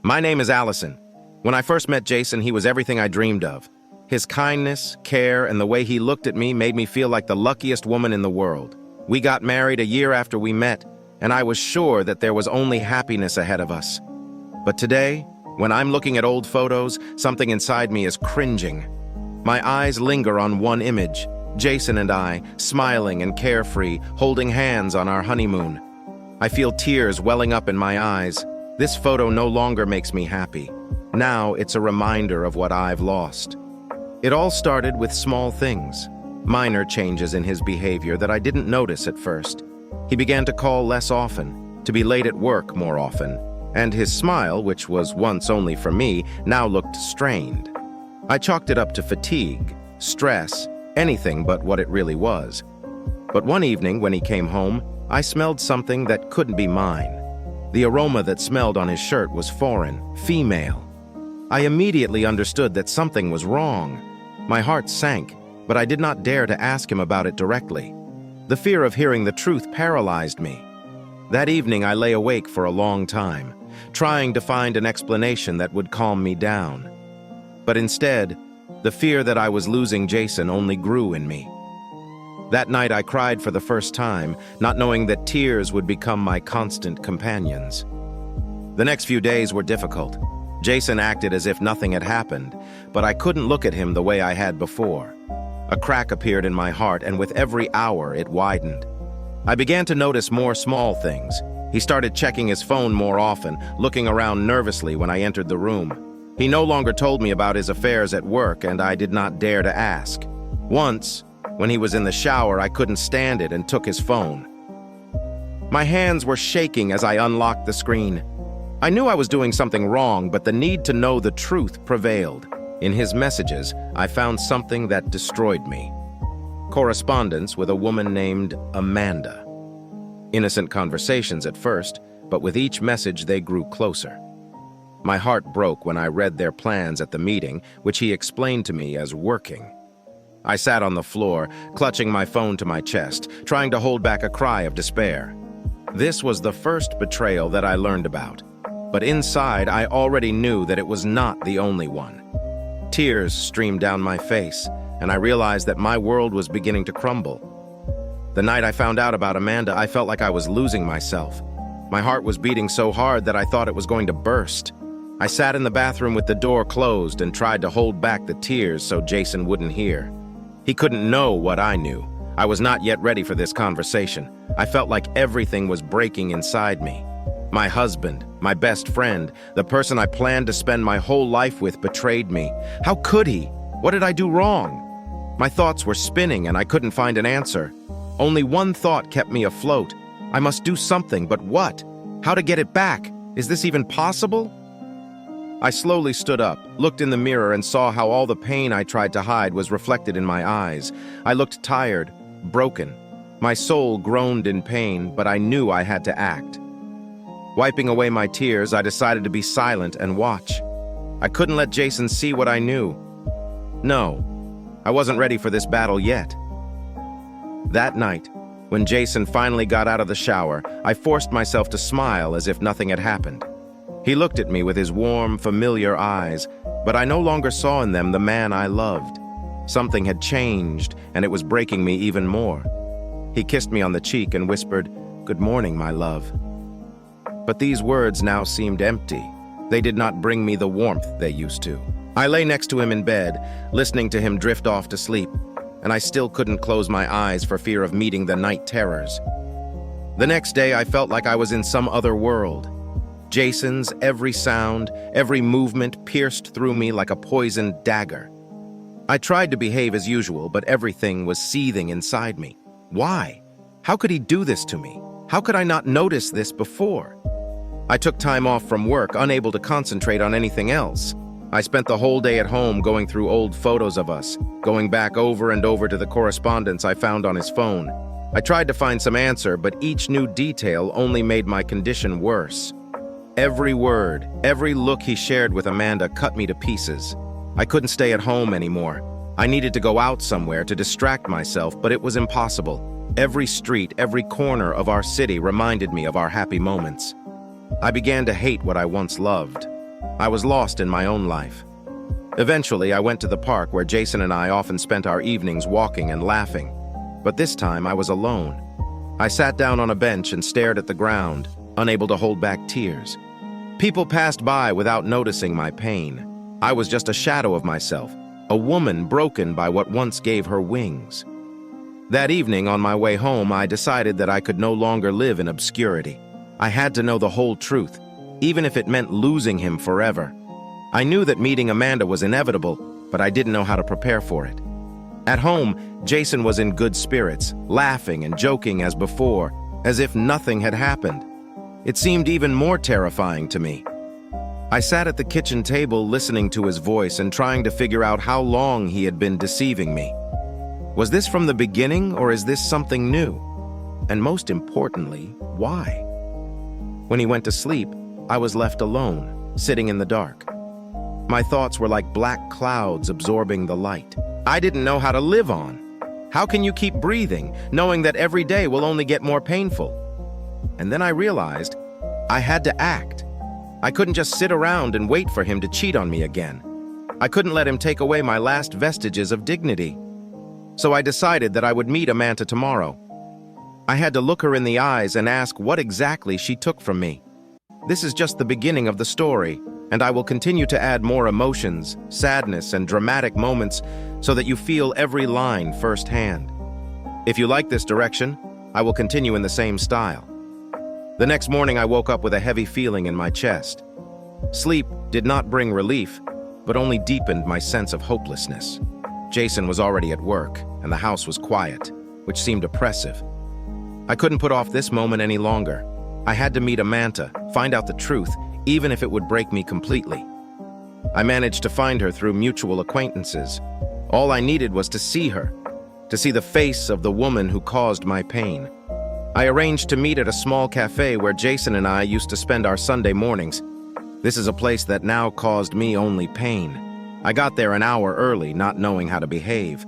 My name is Allison. When I first met Jason, he was everything I dreamed of. His kindness, care, and the way he looked at me made me feel like the luckiest woman in the world. We got married a year after we met, and I was sure that there was only happiness ahead of us. But today, when I'm looking at old photos, something inside me is cringing. My eyes linger on one image, Jason and I, smiling and carefree, holding hands on our honeymoon. I feel tears welling up in my eyes. This photo no longer makes me happy. Now it's a reminder of what I've lost. It all started with small things, minor changes in his behavior that I didn't notice at first. He began to call less often, to be late at work more often, and his smile, which was once only for me, now looked strained. I chalked it up to fatigue, stress, anything but what it really was. But one evening when he came home, I smelled something that couldn't be mine. The aroma that smelled on his shirt was foreign, female. I immediately understood that something was wrong. My heart sank, but I did not dare to ask him about it directly. The fear of hearing the truth paralyzed me. That evening I lay awake for a long time, trying to find an explanation that would calm me down. But instead, the fear that I was losing Jason only grew in me. That night I cried for the first time, not knowing that tears would become my constant companions. The next few days were difficult. Jason acted as if nothing had happened, but I couldn't look at him the way I had before. A crack appeared in my heart, and with every hour it widened. I began to notice more small things. He started checking his phone more often, looking around nervously when I entered the room. He no longer told me about his affairs at work, and I did not dare to ask. Once, when he was in the shower, I couldn't stand it and took his phone. My hands were shaking as I unlocked the screen. I knew I was doing something wrong, but the need to know the truth prevailed. In his messages, I found something that destroyed me. Correspondence with a woman named Amanda. Innocent conversations at first, but with each message they grew closer. My heart broke when I read their plans at the meeting, which he explained to me as working. I sat on the floor, clutching my phone to my chest, trying to hold back a cry of despair. This was the first betrayal that I learned about, but inside I already knew that it was not the only one. Tears streamed down my face, and I realized that my world was beginning to crumble. The night I found out about Amanda, I felt like I was losing myself. My heart was beating so hard that I thought it was going to burst. I sat in the bathroom with the door closed and tried to hold back the tears so Jason wouldn't hear. He couldn't know what I knew. I was not yet ready for this conversation. I felt like everything was breaking inside me. My husband, my best friend, the person I planned to spend my whole life with betrayed me. How could he? What did I do wrong? My thoughts were spinning and I couldn't find an answer. Only one thought kept me afloat. I must do something, but what? How to get it back? Is this even possible? I slowly stood up, looked in the mirror, and saw how all the pain I tried to hide was reflected in my eyes. I looked tired, broken. My soul groaned in pain, but I knew I had to act. Wiping away my tears, I decided to be silent and watch. I couldn't let Jason see what I knew. No, I wasn't ready for this battle yet. That night, when Jason finally got out of the shower, I forced myself to smile as if nothing had happened. He looked at me with his warm, familiar eyes, but I no longer saw in them the man I loved. Something had changed, and it was breaking me even more. He kissed me on the cheek and whispered, "Good morning, my love." But these words now seemed empty. They did not bring me the warmth they used to. I lay next to him in bed, listening to him drift off to sleep, and I still couldn't close my eyes for fear of meeting the night terrors. The next day, I felt like I was in some other world. Jason's every sound, every movement pierced through me like a poisoned dagger. I tried to behave as usual, but everything was seething inside me. Why? How could he do this to me? How could I not notice this before? I took time off from work, unable to concentrate on anything else. I spent the whole day at home going through old photos of us, going back over and over to the correspondence I found on his phone. I tried to find some answer, but each new detail only made my condition worse. Every word, every look he shared with Amanda cut me to pieces. I couldn't stay at home anymore. I needed to go out somewhere to distract myself, but it was impossible. Every street, every corner of our city reminded me of our happy moments. I began to hate what I once loved. I was lost in my own life. Eventually, I went to the park where Jason and I often spent our evenings walking and laughing. But this time, I was alone. I sat down on a bench and stared at the ground, unable to hold back tears. People passed by without noticing my pain. I was just a shadow of myself, a woman broken by what once gave her wings. That evening, on my way home, I decided that I could no longer live in obscurity. I had to know the whole truth, even if it meant losing him forever. I knew that meeting Amanda was inevitable, but I didn't know how to prepare for it. At home, Jason was in good spirits, laughing and joking as before, as if nothing had happened. It seemed even more terrifying to me. I sat at the kitchen table listening to his voice and trying to figure out how long he had been deceiving me. Was this from the beginning, or is this something new? And most importantly, why? When he went to sleep, I was left alone, sitting in the dark. My thoughts were like black clouds absorbing the light. I didn't know how to live on. How can you keep breathing, knowing that every day will only get more painful? And then I realized I had to act. I couldn't just sit around and wait for him to cheat on me again. I couldn't let him take away my last vestiges of dignity. So I decided that I would meet Amanda tomorrow. I had to look her in the eyes and ask what exactly she took from me. This is just the beginning of the story, and I will continue to add more emotions, sadness, and dramatic moments so that you feel every line firsthand. If you like this direction, I will continue in the same style. The next morning, I woke up with a heavy feeling in my chest. Sleep did not bring relief, but only deepened my sense of hopelessness. Jason was already at work, and the house was quiet, which seemed oppressive. I couldn't put off this moment any longer. I had to meet Amanda, find out the truth, even if it would break me completely. I managed to find her through mutual acquaintances. All I needed was to see her, to see the face of the woman who caused my pain. I arranged to meet at a small cafe where Jason and I used to spend our Sunday mornings. This is a place that now caused me only pain. I got there an hour early, not knowing how to behave.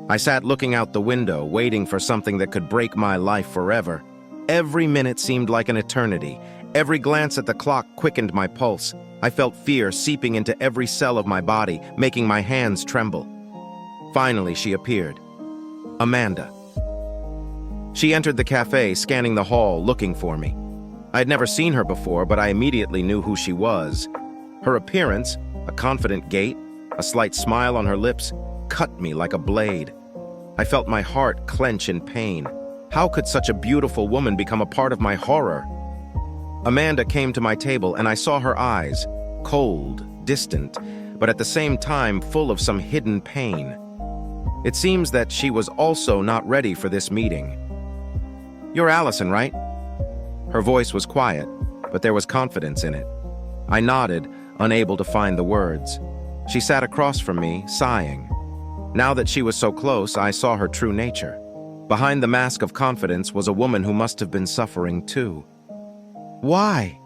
I sat looking out the window, waiting for something that could break my life forever. Every minute seemed like an eternity. Every glance at the clock quickened my pulse. I felt fear seeping into every cell of my body, making my hands tremble. Finally, she appeared. Amanda. She entered the cafe, scanning the hall, looking for me. I had never seen her before, but I immediately knew who she was. Her appearance, a confident gait, a slight smile on her lips, cut me like a blade. I felt my heart clench in pain. How could such a beautiful woman become a part of my horror? Amanda came to my table, and I saw her eyes, cold, distant, but at the same time full of some hidden pain. It seems that she was also not ready for this meeting. "You're Allison, right?" Her voice was quiet, but there was confidence in it. I nodded, unable to find the words. She sat across from me, sighing. Now that she was so close, I saw her true nature. Behind the mask of confidence was a woman who must have been suffering too. "Why?"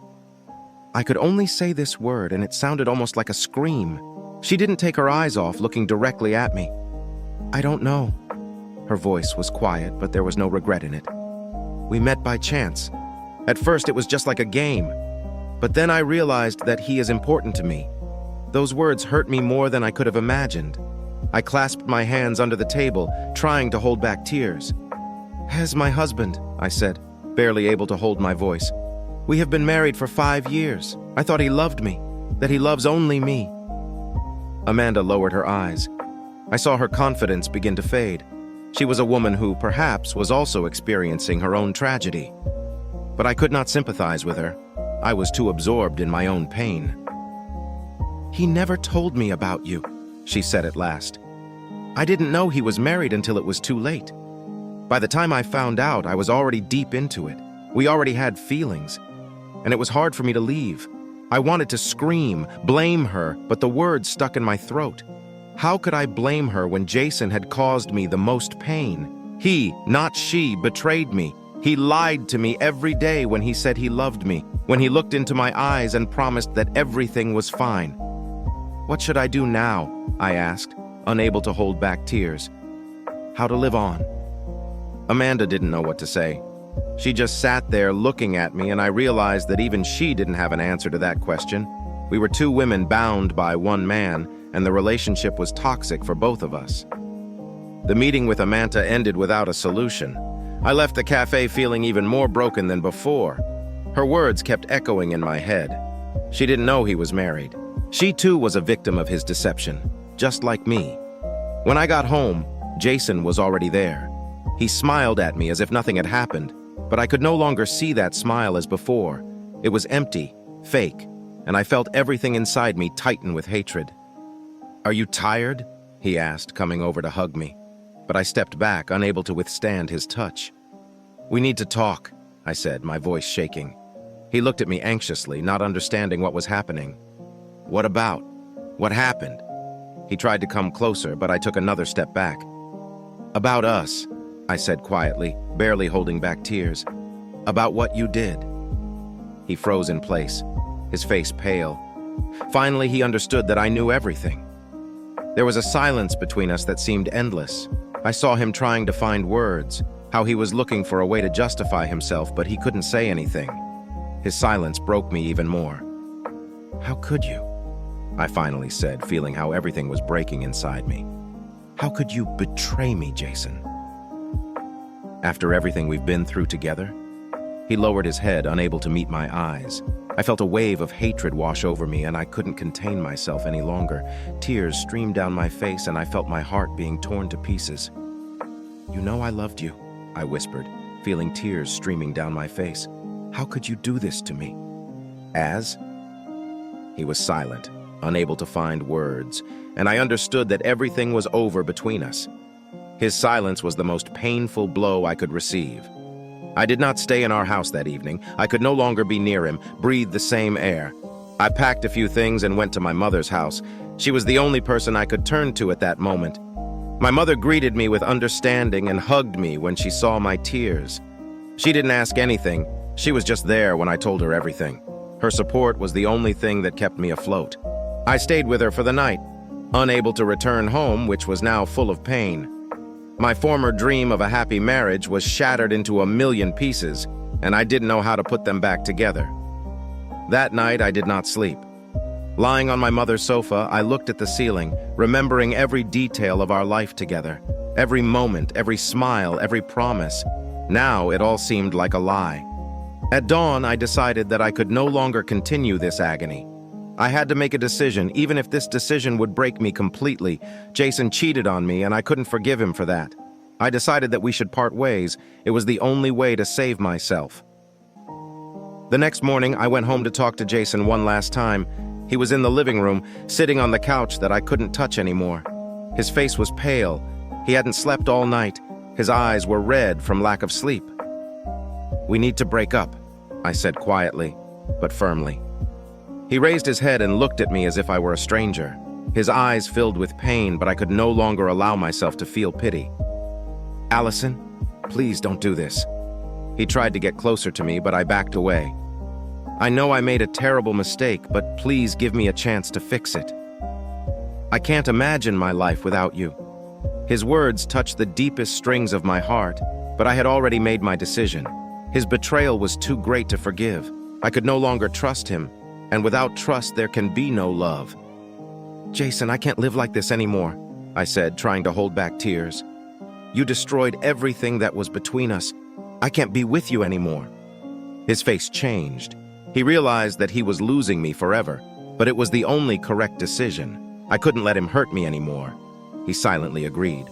I could only say this word, and it sounded almost like a scream. She didn't take her eyes off, looking directly at me. "I don't know." Her voice was quiet, but there was no regret in it. "We met by chance. At first, it was just like a game. But then I realized that he is important to me." Those words hurt me more than I could have imagined. I clasped my hands under the table, trying to hold back tears. "As my husband," I said, barely able to hold my voice. "We have been married for 5 years. I thought he loved me, that he loves only me." Amanda lowered her eyes. I saw her confidence begin to fade. She was a woman who, perhaps, was also experiencing her own tragedy. But I could not sympathize with her. I was too absorbed in my own pain. "He never told me about you," she said at last. "I didn't know he was married until it was too late. By the time I found out, I was already deep into it. We already had feelings, and it was hard for me to leave. I wanted to scream, blame her, but the words stuck in my throat. How could I blame her when Jason had caused me the most pain? He, not she, betrayed me. He lied to me every day when he said he loved me, when he looked into my eyes and promised that everything was fine. What should I do now? I asked, unable to hold back tears. How to live on? Amanda didn't know what to say. She just sat there looking at me, and I realized that even she didn't have an answer to that question. We were two women bound by one man, and the relationship was toxic for both of us. The meeting with Amanda ended without a solution. I left the cafe feeling even more broken than before. Her words kept echoing in my head. She didn't know he was married. She too was a victim of his deception, just like me. When I got home, Jason was already there. He smiled at me as if nothing had happened, but I could no longer see that smile as before. It was empty, fake, and I felt everything inside me tighten with hatred. "Are you tired?" he asked, coming over to hug me. But I stepped back, unable to withstand his touch. "We need to talk," I said, my voice shaking. He looked at me anxiously, not understanding what was happening. "What about? What happened?" He tried to come closer, but I took another step back. "About us," I said quietly, barely holding back tears. "About what you did." He froze in place, his face pale. Finally, he understood that I knew everything. There was a silence between us that seemed endless. I saw him trying to find words, how he was looking for a way to justify himself, but he couldn't say anything. His silence broke me even more. "How could you?" I finally said, feeling how everything was breaking inside me. "How could you betray me, Jason? After everything we've been through together?" He lowered his head, unable to meet my eyes. I felt a wave of hatred wash over me, and I couldn't contain myself any longer. Tears streamed down my face, and I felt my heart being torn to pieces. "You know I loved you," I whispered, feeling tears streaming down my face. "How could you do this to me?" "As?" He was silent, unable to find words, and I understood that everything was over between us. His silence was the most painful blow I could receive. I did not stay in our house that evening. I could no longer be near him, breathe the same air. I packed a few things and went to my mother's house. She was the only person I could turn to at that moment. My mother greeted me with understanding and hugged me when she saw my tears. She didn't ask anything. She was just there when I told her everything. Her support was the only thing that kept me afloat. I stayed with her for the night, unable to return home, which was now full of pain. My former dream of a happy marriage was shattered into a million pieces, and I didn't know how to put them back together. That night, I did not sleep. Lying on my mother's sofa, I looked at the ceiling, remembering every detail of our life together, every moment, every smile, every promise. Now it all seemed like a lie. At dawn, I decided that I could no longer continue this agony. I had to make a decision, even if this decision would break me completely. Jason cheated on me, and I couldn't forgive him for that. I decided that we should part ways. It was the only way to save myself. The next morning, I went home to talk to Jason one last time. He was in the living room, sitting on the couch that I couldn't touch anymore. His face was pale. He hadn't slept all night. His eyes were red from lack of sleep. "We need to break up," I said quietly, but firmly. He raised his head and looked at me as if I were a stranger. His eyes filled with pain, but I could no longer allow myself to feel pity. "Allison, please don't do this." He tried to get closer to me, but I backed away. "I know I made a terrible mistake, but please give me a chance to fix it. I can't imagine my life without you." His words touched the deepest strings of my heart, but I had already made my decision. His betrayal was too great to forgive. I could no longer trust him, and without trust there can be no love. "Jason, I can't live like this anymore," I said, trying to hold back tears. "You destroyed everything that was between us. I can't be with you anymore." His face changed. He realized that he was losing me forever, but it was the only correct decision. I couldn't let him hurt me anymore. He silently agreed.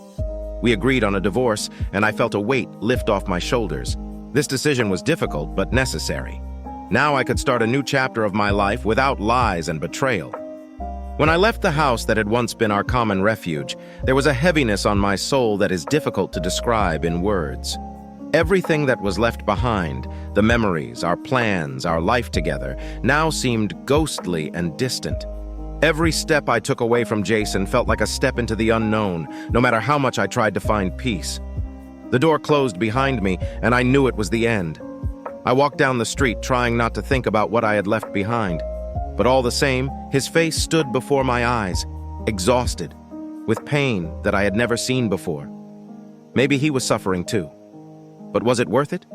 We agreed on a divorce, and I felt a weight lift off my shoulders. This decision was difficult, but necessary. Now I could start a new chapter of my life without lies and betrayal. When I left the house that had once been our common refuge, there was a heaviness on my soul that is difficult to describe in words. Everything that was left behind, the memories, our plans, our life together, now seemed ghostly and distant. Every step I took away from Jason felt like a step into the unknown, no matter how much I tried to find peace. The door closed behind me, and I knew it was the end. I walked down the street, trying not to think about what I had left behind. But all the same, his face stood before my eyes, exhausted, with pain that I had never seen before. Maybe he was suffering too. But was it worth it?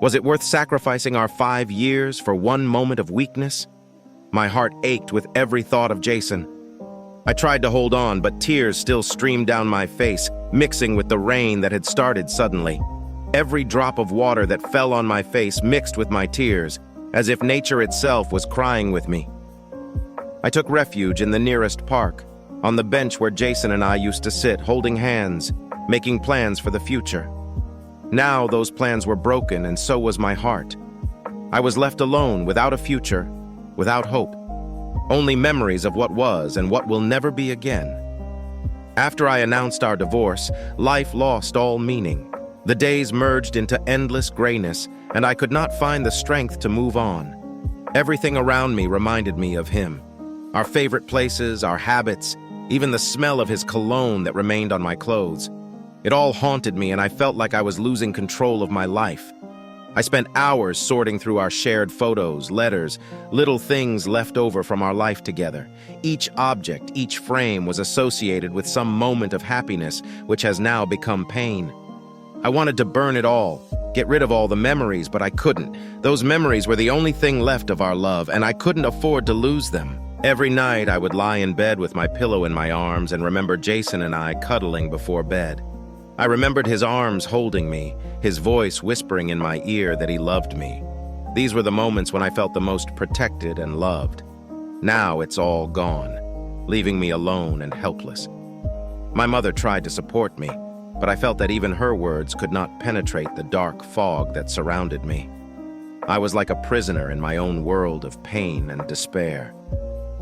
Was it worth sacrificing our 5 years for one moment of weakness? My heart ached with every thought of Jason. I tried to hold on, but tears still streamed down my face, mixing with the rain that had started suddenly. Every drop of water that fell on my face mixed with my tears, as if nature itself was crying with me. I took refuge in the nearest park, on the bench where Jason and I used to sit, holding hands, making plans for the future. Now those plans were broken, and so was my heart. I was left alone, without a future, without hope. Only memories of what was and what will never be again. After I announced our divorce, life lost all meaning. The days merged into endless grayness, and I could not find the strength to move on. Everything around me reminded me of him. Our favorite places, our habits, even the smell of his cologne that remained on my clothes. It all haunted me, and I felt like I was losing control of my life. I spent hours sorting through our shared photos, letters, little things left over from our life together. Each object, each frame was associated with some moment of happiness, which has now become pain. I wanted to burn it all, get rid of all the memories, but I couldn't. Those memories were the only thing left of our love, and I couldn't afford to lose them. Every night I would lie in bed with my pillow in my arms and remember Jason and I cuddling before bed. I remembered his arms holding me, his voice whispering in my ear that he loved me. These were the moments when I felt the most protected and loved. Now it's all gone, leaving me alone and helpless. My mother tried to support me, but I felt that even her words could not penetrate the dark fog that surrounded me. I was like a prisoner in my own world of pain and despair.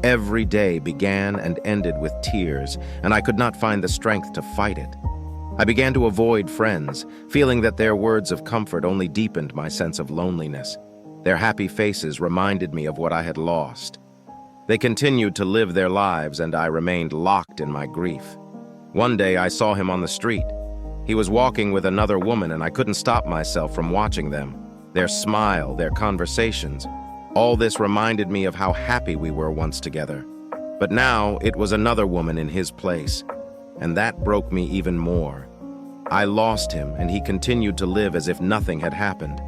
Every day began and ended with tears, and I could not find the strength to fight it. I began to avoid friends, feeling that their words of comfort only deepened my sense of loneliness. Their happy faces reminded me of what I had lost. They continued to live their lives, and I remained locked in my grief. One day I saw him on the street. He was walking with another woman, and I couldn't stop myself from watching them. Their smile, their conversations. All this reminded me of how happy we were once together. But now it was another woman in his place, and that broke me even more. I lost him, and he continued to live as if nothing had happened.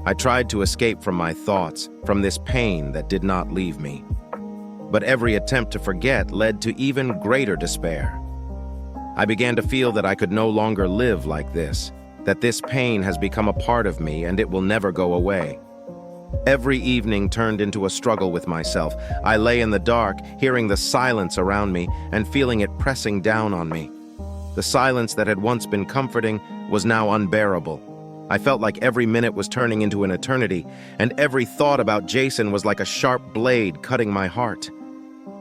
I tried to escape from my thoughts, from this pain that did not leave me. But every attempt to forget led to even greater despair. I began to feel that I could no longer live like this, that this pain has become a part of me and it will never go away. Every evening turned into a struggle with myself. I lay in the dark, hearing the silence around me and feeling it pressing down on me. The silence that had once been comforting was now unbearable. I felt like every minute was turning into an eternity, and every thought about Jason was like a sharp blade cutting my heart.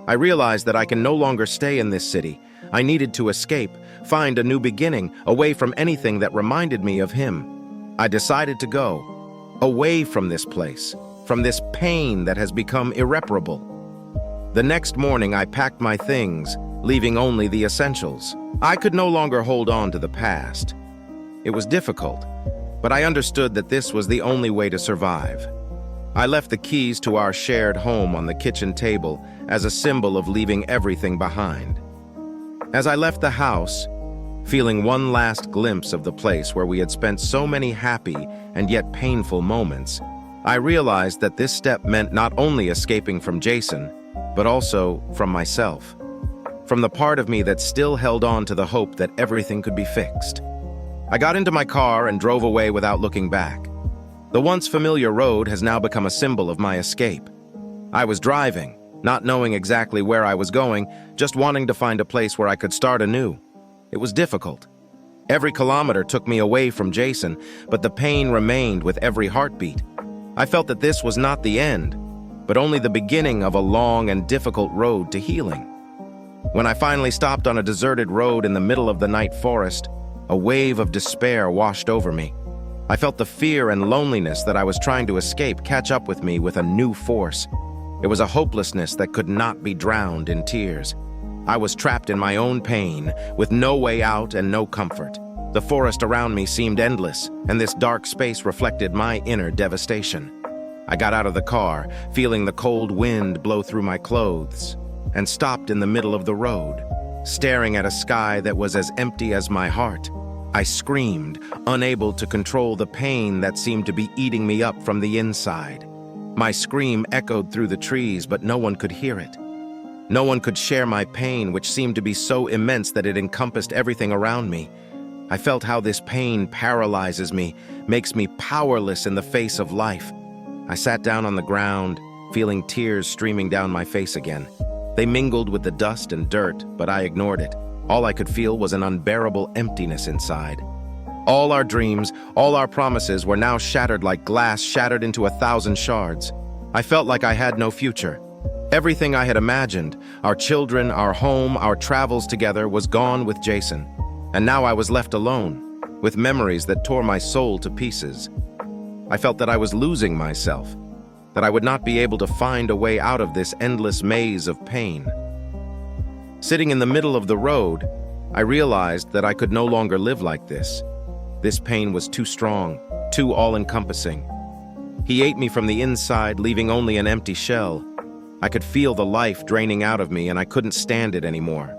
I realized that I can no longer stay in this city. I needed to escape, find a new beginning, away from anything that reminded me of him. I decided to go, away from this place, from this pain that has become irreparable. The next morning I packed my things, leaving only the essentials. I could no longer hold on to the past. It was difficult, but I understood that this was the only way to survive. I left the keys to our shared home on the kitchen table as a symbol of leaving everything behind. As I left the house, feeling one last glimpse of the place where we had spent so many happy and yet painful moments, I realized that this step meant not only escaping from Jason, but also from myself, from the part of me that still held on to the hope that everything could be fixed. I got into my car and drove away without looking back. The once familiar road has now become a symbol of my escape. I was driving, not knowing exactly where I was going, just wanting to find a place where I could start anew. It was difficult. Every kilometer took me away from Jason, but the pain remained with every heartbeat. I felt that this was not the end, but only the beginning of a long and difficult road to healing. When I finally stopped on a deserted road in the middle of the night forest, a wave of despair washed over me. I felt the fear and loneliness that I was trying to escape catch up with me with a new force. It was a hopelessness that could not be drowned in tears. I was trapped in my own pain, with no way out and no comfort. The forest around me seemed endless, and this dark space reflected my inner devastation. I got out of the car, feeling the cold wind blow through my clothes, and stopped in the middle of the road, staring at a sky that was as empty as my heart. I screamed, unable to control the pain that seemed to be eating me up from the inside. My scream echoed through the trees, but no one could hear it. No one could share my pain, which seemed to be so immense that it encompassed everything around me. I felt how this pain paralyzes me, makes me powerless in the face of life. I sat down on the ground, feeling tears streaming down my face again. They mingled with the dust and dirt, but I ignored it. All I could feel was an unbearable emptiness inside. All our dreams, all our promises were now shattered like glass shattered into 1,000 shards. I felt like I had no future. Everything I had imagined, our children, our home, our travels together, was gone with Jason. And now I was left alone, with memories that tore my soul to pieces. I felt that I was losing myself, that I would not be able to find a way out of this endless maze of pain. Sitting in the middle of the road, I realized that I could no longer live like this. This pain was too strong, too all-encompassing. He ate me from the inside, leaving only an empty shell. I could feel the life draining out of me, and I couldn't stand it anymore.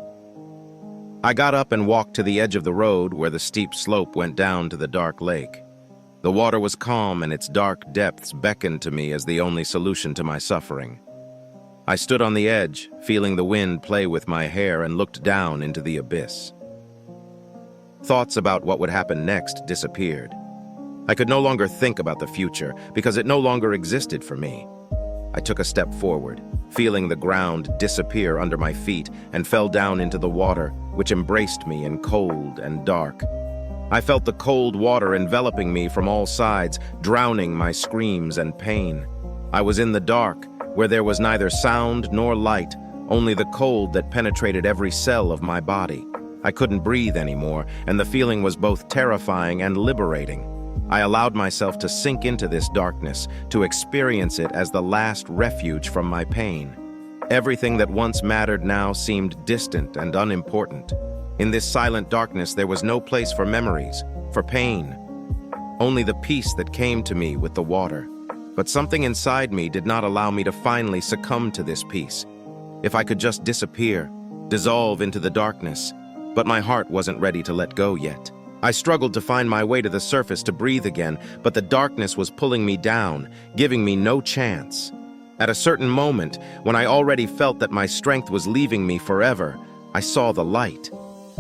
I got up and walked to the edge of the road where the steep slope went down to the dark lake. The water was calm, and its dark depths beckoned to me as the only solution to my suffering. I stood on the edge, feeling the wind play with my hair, and looked down into the abyss. Thoughts about what would happen next disappeared. I could no longer think about the future because it no longer existed for me. I took a step forward, feeling the ground disappear under my feet, and fell down into the water, which embraced me in cold and dark. I felt the cold water enveloping me from all sides, drowning my screams and pain. I was in the dark, where there was neither sound nor light, only the cold that penetrated every cell of my body. I couldn't breathe anymore, and the feeling was both terrifying and liberating. I allowed myself to sink into this darkness, to experience it as the last refuge from my pain. Everything that once mattered now seemed distant and unimportant. In this silent darkness, there was no place for memories, for pain. Only the peace that came to me with the water. But something inside me did not allow me to finally succumb to this peace. If I could just disappear, dissolve into the darkness. But my heart wasn't ready to let go yet. I struggled to find my way to the surface to breathe again, but the darkness was pulling me down, giving me no chance. At a certain moment, when I already felt that my strength was leaving me forever, I saw the light.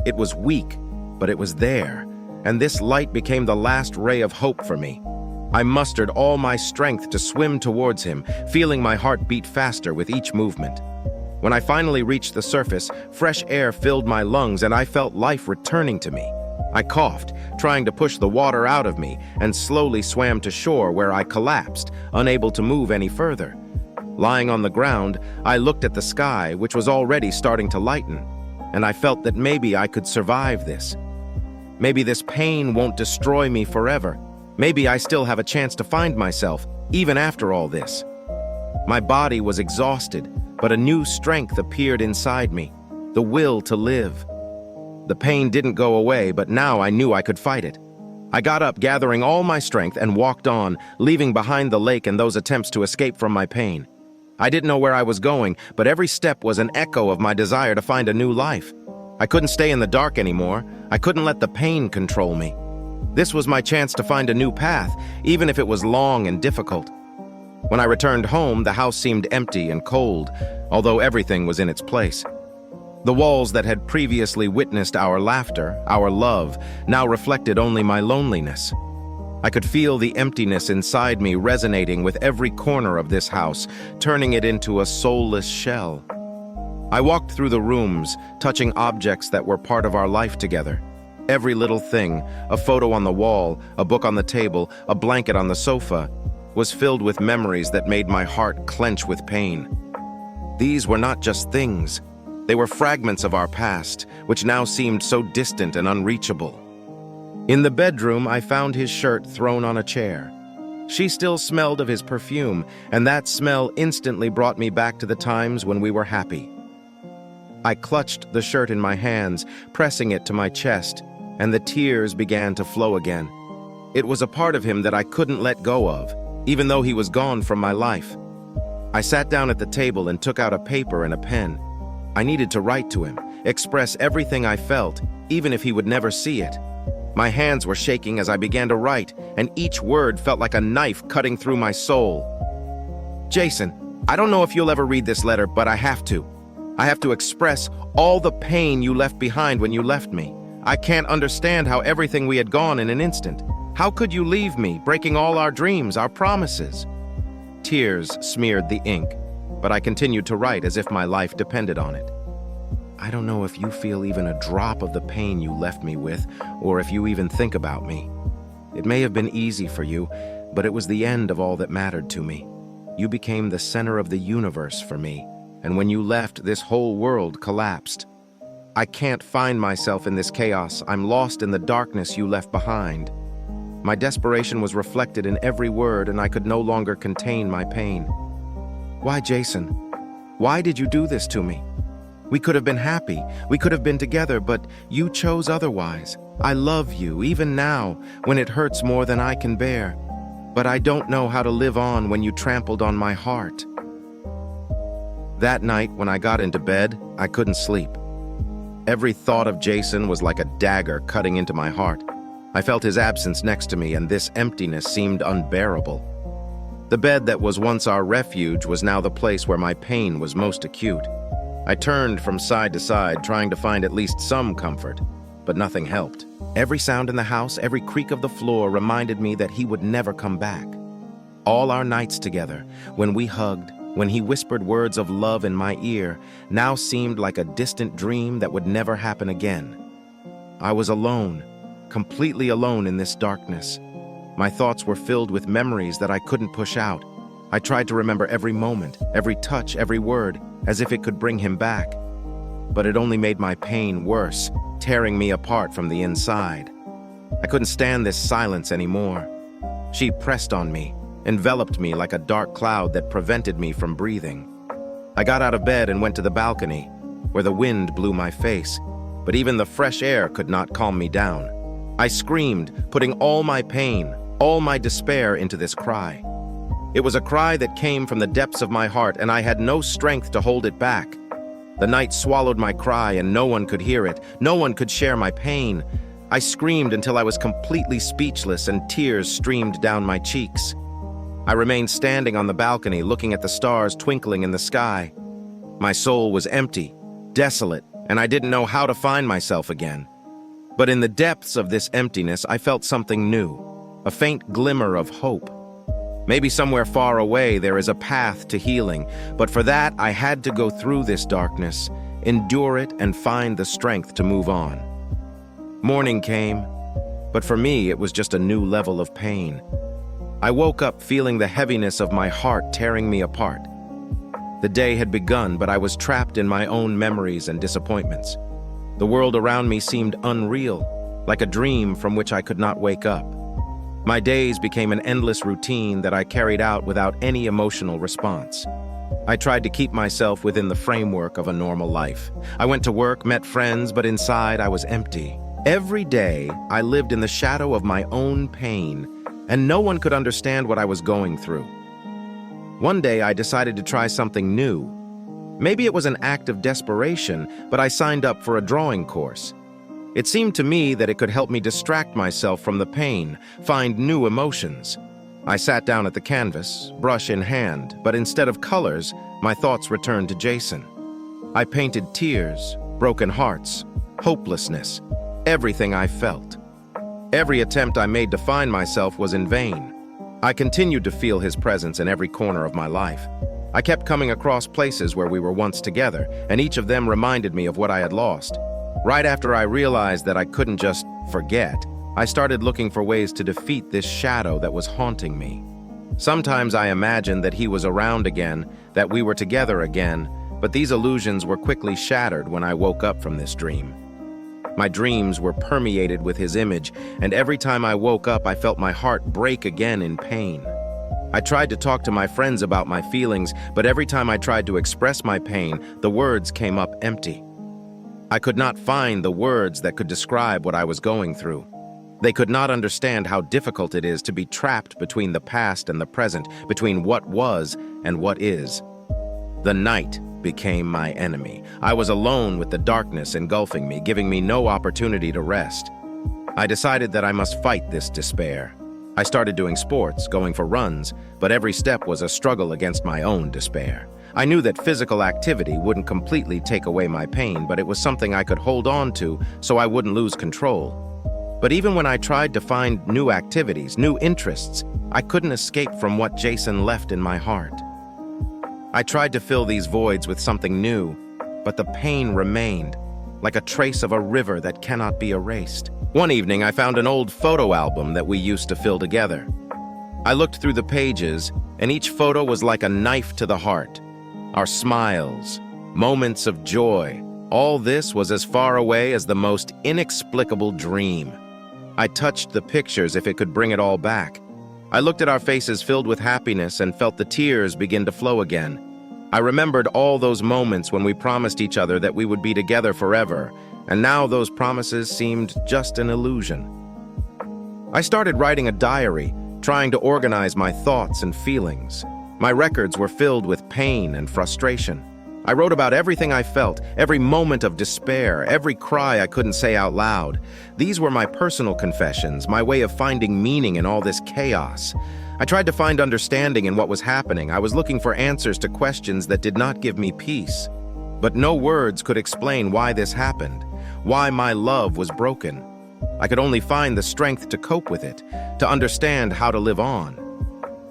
It was weak, but it was there, and this light became the last ray of hope for me. I mustered all my strength to swim towards him, feeling my heart beat faster with each movement. When I finally reached the surface, fresh air filled my lungs and I felt life returning to me. I coughed, trying to push the water out of me, and slowly swam to shore where I collapsed, unable to move any further. Lying on the ground, I looked at the sky, which was already starting to lighten, and I felt that maybe I could survive this. Maybe this pain won't destroy me forever. Maybe I still have a chance to find myself, even after all this. My body was exhausted, but a new strength appeared inside me, the will to live. The pain didn't go away, but now I knew I could fight it. I got up, gathering all my strength, and walked on, leaving behind the lake and those attempts to escape from my pain. I didn't know where I was going, but every step was an echo of my desire to find a new life. I couldn't stay in the dark anymore. I couldn't let the pain control me. This was my chance to find a new path, even if it was long and difficult. When I returned home, the house seemed empty and cold, although everything was in its place. The walls that had previously witnessed our laughter, our love, now reflected only my loneliness. I could feel the emptiness inside me resonating with every corner of this house, turning it into a soulless shell. I walked through the rooms, touching objects that were part of our life together. Every little thing, a photo on the wall, a book on the table, a blanket on the sofa, was filled with memories that made my heart clench with pain. These were not just things. They were fragments of our past, which now seemed so distant and unreachable. In the bedroom, I found his shirt thrown on a chair. She still smelled of his perfume, and that smell instantly brought me back to the times when we were happy. I clutched the shirt in my hands, pressing it to my chest, and the tears began to flow again. It was a part of him that I couldn't let go of, even though he was gone from my life. I sat down at the table and took out a paper and a pen. I needed to write to him, express everything I felt, even if he would never see it. My hands were shaking as I began to write, and each word felt like a knife cutting through my soul. Jason, I don't know if you'll ever read this letter, but I have to. I have to express all the pain you left behind when you left me. I can't understand how everything we had gone in an instant. How could you leave me, breaking all our dreams, our promises? Tears smeared the ink, but I continued to write as if my life depended on it. I don't know if you feel even a drop of the pain you left me with, or if you even think about me. It may have been easy for you, but it was the end of all that mattered to me. You became the center of the universe for me, and when you left, this whole world collapsed. I can't find myself in this chaos. I'm lost in the darkness you left behind. My desperation was reflected in every word, and I could no longer contain my pain. Why, Jason? Why did you do this to me? We could have been happy. We could have been together, but you chose otherwise. I love you, even now, when it hurts more than I can bear. But I don't know how to live on when you trampled on my heart. That night, when I got into bed, I couldn't sleep. Every thought of Jason was like a dagger cutting into my heart. I felt his absence next to me, and this emptiness seemed unbearable. The bed that was once our refuge was now the place where my pain was most acute. I turned from side to side, trying to find at least some comfort, but nothing helped. Every sound in the house, every creak of the floor reminded me that he would never come back. All our nights together, when we hugged, when he whispered words of love in my ear, now seemed like a distant dream that would never happen again. I was alone, completely alone in this darkness. My thoughts were filled with memories that I couldn't push out. I tried to remember every moment, every touch, every word, as if it could bring him back. But it only made my pain worse, tearing me apart from the inside. I couldn't stand this silence anymore. She pressed on me, enveloped me like a dark cloud that prevented me from breathing. I got out of bed and went to the balcony, where the wind blew my face, but even the fresh air could not calm me down. I screamed, putting all my pain, all my despair into this cry. It was a cry that came from the depths of my heart, and I had no strength to hold it back. The night swallowed my cry, and no one could hear it. No one could share my pain. I screamed until I was completely speechless, and tears streamed down my cheeks. I remained standing on the balcony, looking at the stars twinkling in the sky. My soul was empty, desolate, and I didn't know how to find myself again. But in the depths of this emptiness, I felt something new, a faint glimmer of hope. Maybe somewhere far away there is a path to healing, but for that I had to go through this darkness, endure it, and find the strength to move on. Morning came, but for me it was just a new level of pain. I woke up feeling the heaviness of my heart tearing me apart. The day had begun, but I was trapped in my own memories and disappointments. The world around me seemed unreal, like a dream from which I could not wake up. My days became an endless routine that I carried out without any emotional response. I tried to keep myself within the framework of a normal life. I went to work, met friends, but inside I was empty. Every day, I lived in the shadow of my own pain, and no one could understand what I was going through. One day, I decided to try something new. Maybe it was an act of desperation, but I signed up for a drawing course. It seemed to me that it could help me distract myself from the pain, find new emotions. I sat down at the canvas, brush in hand, but instead of colors, my thoughts returned to Jason. I painted tears, broken hearts, hopelessness, everything I felt. Every attempt I made to find myself was in vain. I continued to feel his presence in every corner of my life. I kept coming across places where we were once together, and each of them reminded me of what I had lost. Right after I realized that I couldn't just forget, I started looking for ways to defeat this shadow that was haunting me. Sometimes I imagined that he was around again, that we were together again, but these illusions were quickly shattered when I woke up from this dream. My dreams were permeated with his image, and every time I woke up, I felt my heart break again in pain. I tried to talk to my friends about my feelings, but every time I tried to express my pain, the words came up empty. I could not find the words that could describe what I was going through. They could not understand how difficult it is to be trapped between the past and the present, between what was and what is. The night became my enemy. I was alone with the darkness engulfing me, giving me no opportunity to rest. I decided that I must fight this despair. I started doing sports, going for runs, but every step was a struggle against my own despair. I knew that physical activity wouldn't completely take away my pain, but it was something I could hold on to so I wouldn't lose control. But even when I tried to find new activities, new interests, I couldn't escape from what Jason left in my heart. I tried to fill these voids with something new, but the pain remained, like a trace of a river that cannot be erased. One evening, I found an old photo album that we used to fill together. I looked through the pages, and each photo was like a knife to the heart. Our smiles, moments of joy, all this was as far away as the most inexplicable dream. I touched the pictures if it could bring it all back. I looked at our faces filled with happiness and felt the tears begin to flow again. I remembered all those moments when we promised each other that we would be together forever, and now those promises seemed just an illusion. I started writing a diary, trying to organize my thoughts and feelings. My records were filled with pain and frustration. I wrote about everything I felt, every moment of despair, every cry I couldn't say out loud. These were my personal confessions, my way of finding meaning in all this chaos. I tried to find understanding in what was happening. I was looking for answers to questions that did not give me peace. But no words could explain why this happened, why my love was broken. I could only find the strength to cope with it, to understand how to live on.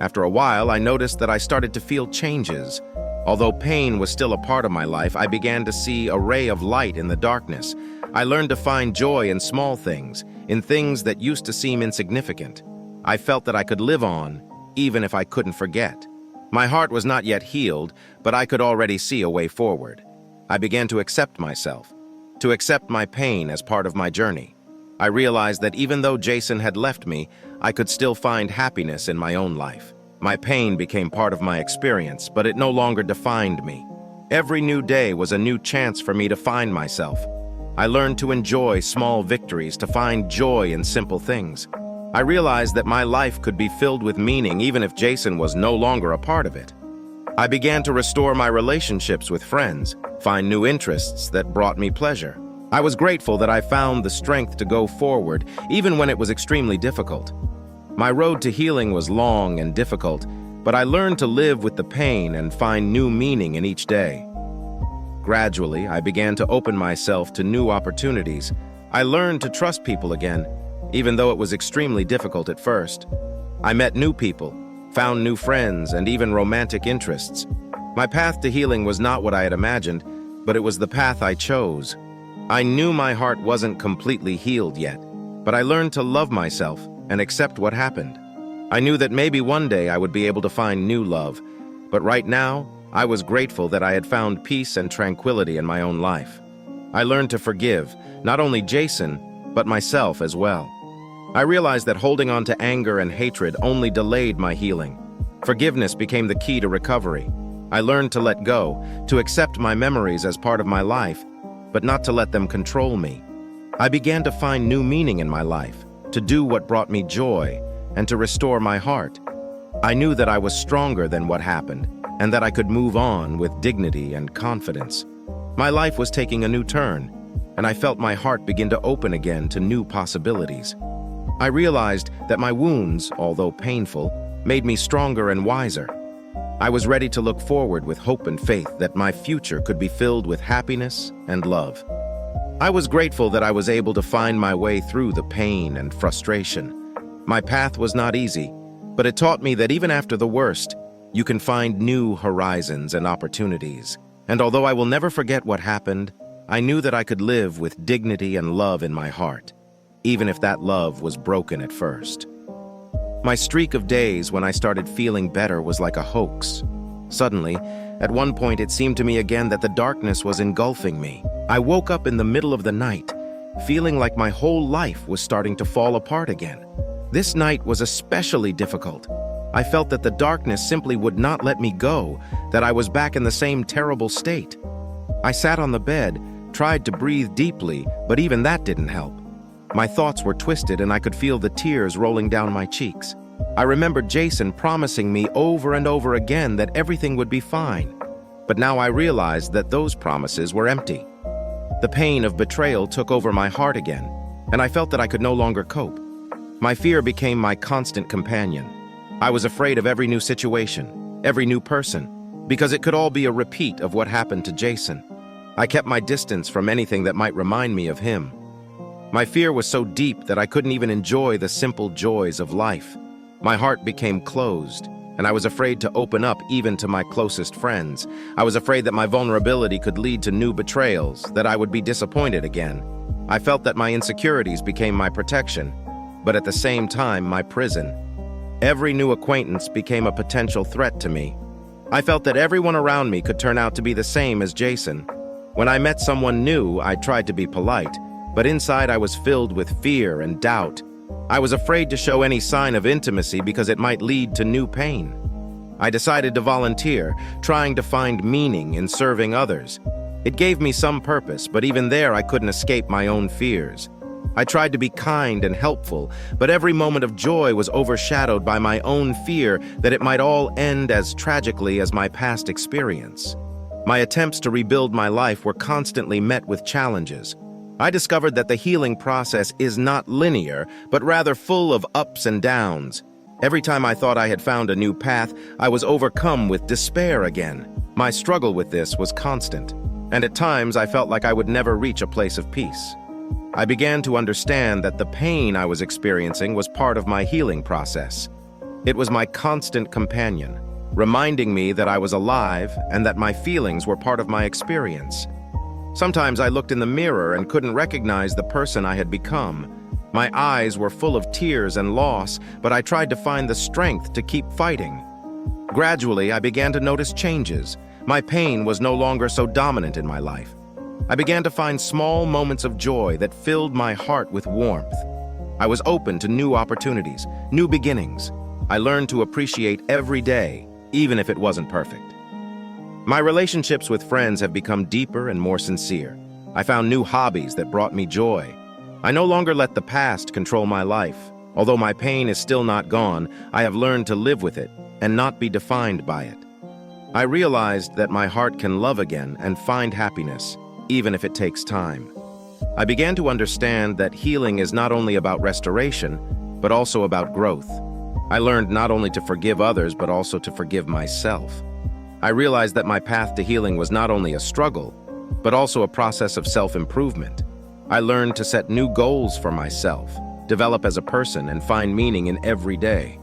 After a while, I noticed that I started to feel changes. Although pain was still a part of my life, I began to see a ray of light in the darkness. I learned to find joy in small things, in things that used to seem insignificant. I felt that I could live on, even if I couldn't forget. My heart was not yet healed, but I could already see a way forward. I began to accept myself, to accept my pain as part of my journey. I realized that even though Jason had left me, I could still find happiness in my own life. My pain became part of my experience, but it no longer defined me. Every new day was a new chance for me to find myself. I learned to enjoy small victories, to find joy in simple things. I realized that my life could be filled with meaning even if Jason was no longer a part of it. I began to restore my relationships with friends, find new interests that brought me pleasure. I was grateful that I found the strength to go forward, even when it was extremely difficult. My road to healing was long and difficult, but I learned to live with the pain and find new meaning in each day. Gradually, I began to open myself to new opportunities. I learned to trust people again, even though it was extremely difficult at first. I met new people, found new friends, and even romantic interests. My path to healing was not what I had imagined, but it was the path I chose. I knew my heart wasn't completely healed yet, but I learned to love myself and accept what happened. I knew that maybe one day I would be able to find new love, but right now, I was grateful that I had found peace and tranquility in my own life. I learned to forgive, not only Jason, but myself as well. I realized that holding on to anger and hatred only delayed my healing. Forgiveness became the key to recovery. I learned to let go, to accept my memories as part of my life, but not to let them control me. I began to find new meaning in my life, to do what brought me joy, and to restore my heart. I knew that I was stronger than what happened, and that I could move on with dignity and confidence. My life was taking a new turn, and I felt my heart begin to open again to new possibilities. I realized that my wounds, although painful, made me stronger and wiser. I was ready to look forward with hope and faith that my future could be filled with happiness and love. I was grateful that I was able to find my way through the pain and frustration. My path was not easy, but it taught me that even after the worst, you can find new horizons and opportunities. And although I will never forget what happened, I knew that I could live with dignity and love in my heart, even if that love was broken at first. My streak of days when I started feeling better was like a hoax. Suddenly, at one point it seemed to me again that the darkness was engulfing me. I woke up in the middle of the night, feeling like my whole life was starting to fall apart again. This night was especially difficult. I felt that the darkness simply would not let me go, that I was back in the same terrible state. I sat on the bed, tried to breathe deeply, but even that didn't help. My thoughts were twisted and I could feel the tears rolling down my cheeks. I remembered Jason promising me over and over again that everything would be fine. But now I realized that those promises were empty. The pain of betrayal took over my heart again, and I felt that I could no longer cope. My fear became my constant companion. I was afraid of every new situation, every new person, because it could all be a repeat of what happened to Jason. I kept my distance from anything that might remind me of him. My fear was so deep that I couldn't even enjoy the simple joys of life. My heart became closed, and I was afraid to open up even to my closest friends. I was afraid that my vulnerability could lead to new betrayals, that I would be disappointed again. I felt that my insecurities became my protection, but at the same time, my prison. Every new acquaintance became a potential threat to me. I felt that everyone around me could turn out to be the same as Jason. When I met someone new, I tried to be polite, but inside I was filled with fear and doubt. I was afraid to show any sign of intimacy because it might lead to new pain. I decided to volunteer, trying to find meaning in serving others. It gave me some purpose, but even there I couldn't escape my own fears. I tried to be kind and helpful, but every moment of joy was overshadowed by my own fear that it might all end as tragically as my past experience. My attempts to rebuild my life were constantly met with challenges. I discovered that the healing process is not linear, but rather full of ups and downs. Every time I thought I had found a new path, I was overcome with despair again. My struggle with this was constant, and at times I felt like I would never reach a place of peace. I began to understand that the pain I was experiencing was part of my healing process. It was my constant companion, reminding me that I was alive and that my feelings were part of my experience. Sometimes I looked in the mirror and couldn't recognize the person I had become. My eyes were full of tears and loss, but I tried to find the strength to keep fighting. Gradually, I began to notice changes. My pain was no longer so dominant in my life. I began to find small moments of joy that filled my heart with warmth. I was open to new opportunities, new beginnings. I learned to appreciate every day, even if it wasn't perfect. My relationships with friends have become deeper and more sincere. I found new hobbies that brought me joy. I no longer let the past control my life. Although my pain is still not gone, I have learned to live with it and not be defined by it. I realized that my heart can love again and find happiness, even if it takes time. I began to understand that healing is not only about restoration, but also about growth. I learned not only to forgive others, but also to forgive myself. I realized that my path to healing was not only a struggle, but also a process of self-improvement. I learned to set new goals for myself, develop as a person, and find meaning in every day.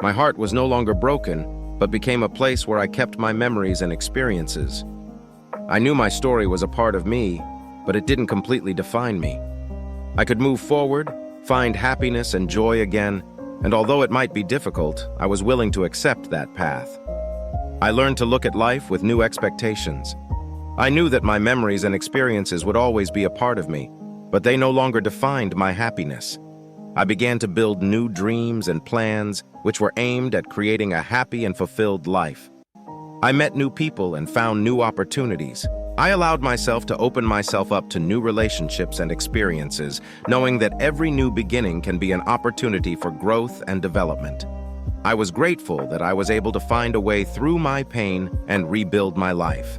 My heart was no longer broken, but became a place where I kept my memories and experiences. I knew my story was a part of me, but it didn't completely define me. I could move forward, find happiness and joy again, and although it might be difficult, I was willing to accept that path. I learned to look at life with new expectations. I knew that my memories and experiences would always be a part of me, but they no longer defined my happiness. I began to build new dreams and plans which were aimed at creating a happy and fulfilled life. I met new people and found new opportunities. I allowed myself to open myself up to new relationships and experiences, knowing that every new beginning can be an opportunity for growth and development. I was grateful that I was able to find a way through my pain and rebuild my life.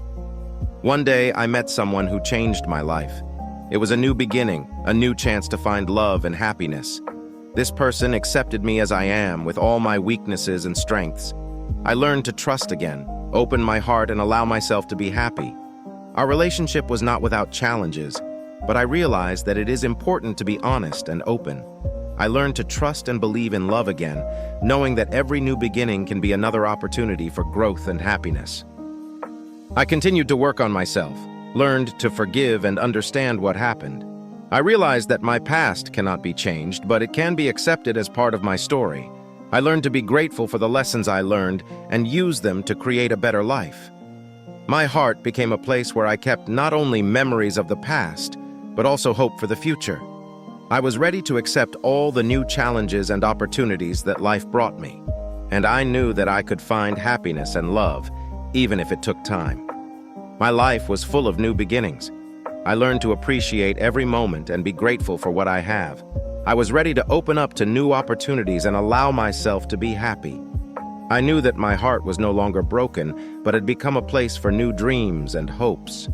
One day, I met someone who changed my life. It was a new beginning, a new chance to find love and happiness. This person accepted me as I am, with all my weaknesses and strengths. I learned to trust again, open my heart, and allow myself to be happy. Our relationship was not without challenges, but I realized that it is important to be honest and open. I learned to trust and believe in love again, knowing that every new beginning can be another opportunity for growth and happiness. I continued to work on myself, learned to forgive and understand what happened. I realized that my past cannot be changed, but it can be accepted as part of my story. I learned to be grateful for the lessons I learned and use them to create a better life. My heart became a place where I kept not only memories of the past, but also hope for the future. I was ready to accept all the new challenges and opportunities that life brought me, and I knew that I could find happiness and love, even if it took time. My life was full of new beginnings. I learned to appreciate every moment and be grateful for what I have. I was ready to open up to new opportunities and allow myself to be happy. I knew that my heart was no longer broken, but had become a place for new dreams and hopes.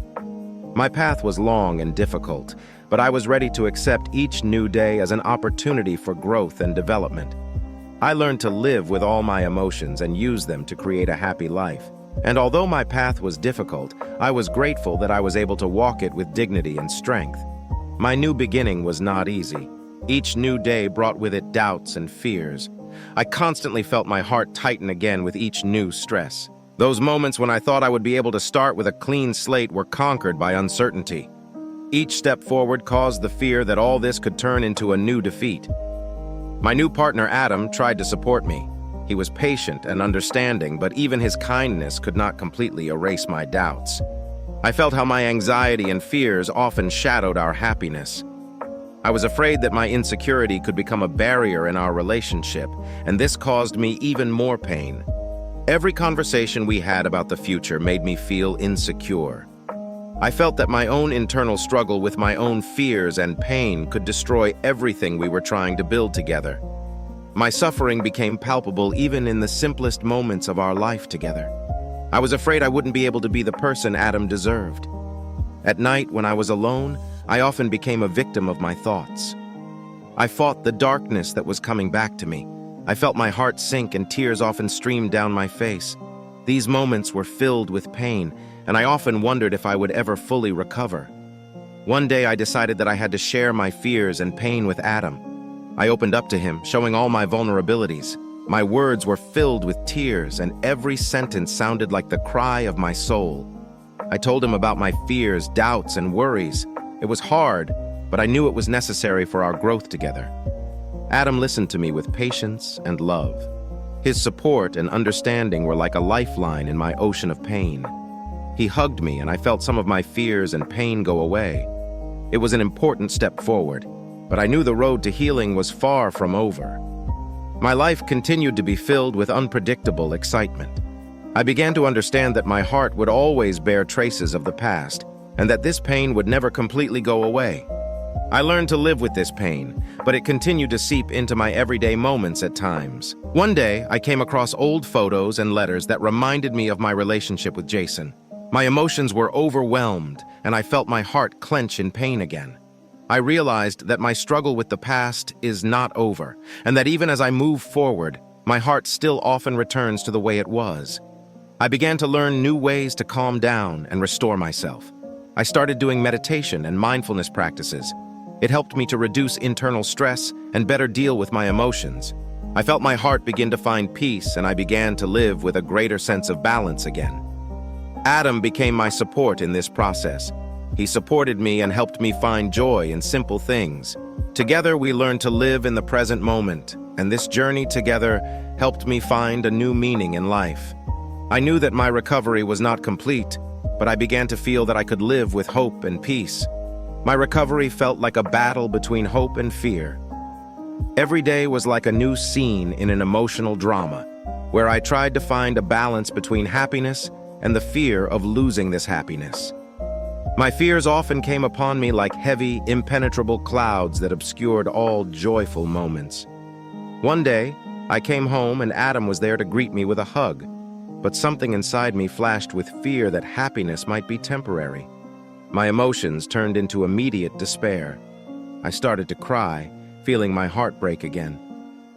My path was long and difficult, but I was ready to accept each new day as an opportunity for growth and development. I learned to live with all my emotions and use them to create a happy life. And although my path was difficult, I was grateful that I was able to walk it with dignity and strength. My new beginning was not easy. Each new day brought with it doubts and fears. I constantly felt my heart tighten again with each new stress. Those moments when I thought I would be able to start with a clean slate were conquered by uncertainty. Each step forward caused the fear that all this could turn into a new defeat. My new partner, Adam, tried to support me. He was patient and understanding, but even his kindness could not completely erase my doubts. I felt how my anxiety and fears often shadowed our happiness. I was afraid that my insecurity could become a barrier in our relationship, and this caused me even more pain. Every conversation we had about the future made me feel insecure. I felt that my own internal struggle with my own fears and pain could destroy everything we were trying to build together. My suffering became palpable even in the simplest moments of our life together. I was afraid I wouldn't be able to be the person Adam deserved. At night, when I was alone, I often became a victim of my thoughts. I fought the darkness that was coming back to me. I felt my heart sink and tears often streamed down my face. These moments were filled with pain, and I often wondered if I would ever fully recover. One day I decided that I had to share my fears and pain with Adam. I opened up to him, showing all my vulnerabilities. My words were filled with tears, and every sentence sounded like the cry of my soul. I told him about my fears, doubts, and worries. It was hard, but I knew it was necessary for our growth together. Adam listened to me with patience and love. His support and understanding were like a lifeline in my ocean of pain. He hugged me, and I felt some of my fears and pain go away. It was an important step forward, but I knew the road to healing was far from over. My life continued to be filled with unpredictable excitement. I began to understand that my heart would always bear traces of the past, and that this pain would never completely go away. I learned to live with this pain, but it continued to seep into my everyday moments at times. One day, I came across old photos and letters that reminded me of my relationship with Jason. My emotions were overwhelmed, and I felt my heart clench in pain again. I realized that my struggle with the past is not over, and that even as I move forward, my heart still often returns to the way it was. I began to learn new ways to calm down and restore myself. I started doing meditation and mindfulness practices. It helped me to reduce internal stress and better deal with my emotions. I felt my heart begin to find peace, and I began to live with a greater sense of balance again. Adam became my support in this process. He supported me and helped me find joy in simple things. Together, we learned to live in the present moment, and this journey together helped me find a new meaning in life. I knew that my recovery was not complete, but I began to feel that I could live with hope and peace. My recovery felt like a battle between hope and fear. Every day was like a new scene in an emotional drama, where I tried to find a balance between happiness and the fear of losing this happiness. My fears often came upon me like heavy, impenetrable clouds that obscured all joyful moments. One day, I came home and Adam was there to greet me with a hug, but something inside me flashed with fear that happiness might be temporary. My emotions turned into immediate despair. I started to cry, feeling my heart break again.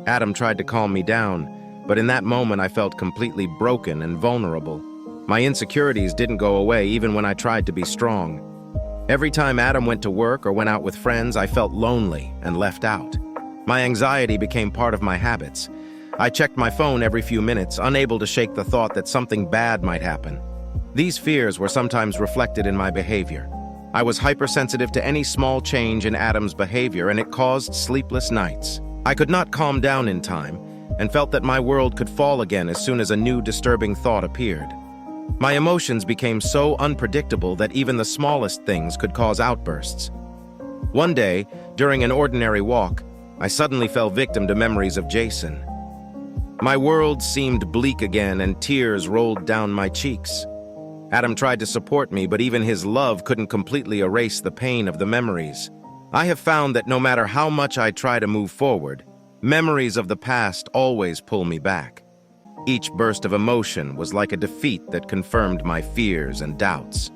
Adam tried to calm me down, but in that moment I felt completely broken and vulnerable. My insecurities didn't go away even when I tried to be strong. Every time Adam went to work or went out with friends, I felt lonely and left out. My anxiety became part of my habits. I checked my phone every few minutes, unable to shake the thought that something bad might happen. These fears were sometimes reflected in my behavior. I was hypersensitive to any small change in Adam's behavior, and it caused sleepless nights. I could not calm down in time, and felt that my world could fall again as soon as a new disturbing thought appeared. My emotions became so unpredictable that even the smallest things could cause outbursts. One day, during an ordinary walk, I suddenly fell victim to memories of Jason. My world seemed bleak again, and tears rolled down my cheeks. Adam tried to support me, but even his love couldn't completely erase the pain of the memories. I have found that no matter how much I try to move forward, memories of the past always pull me back. Each burst of emotion was like a defeat that confirmed my fears and doubts.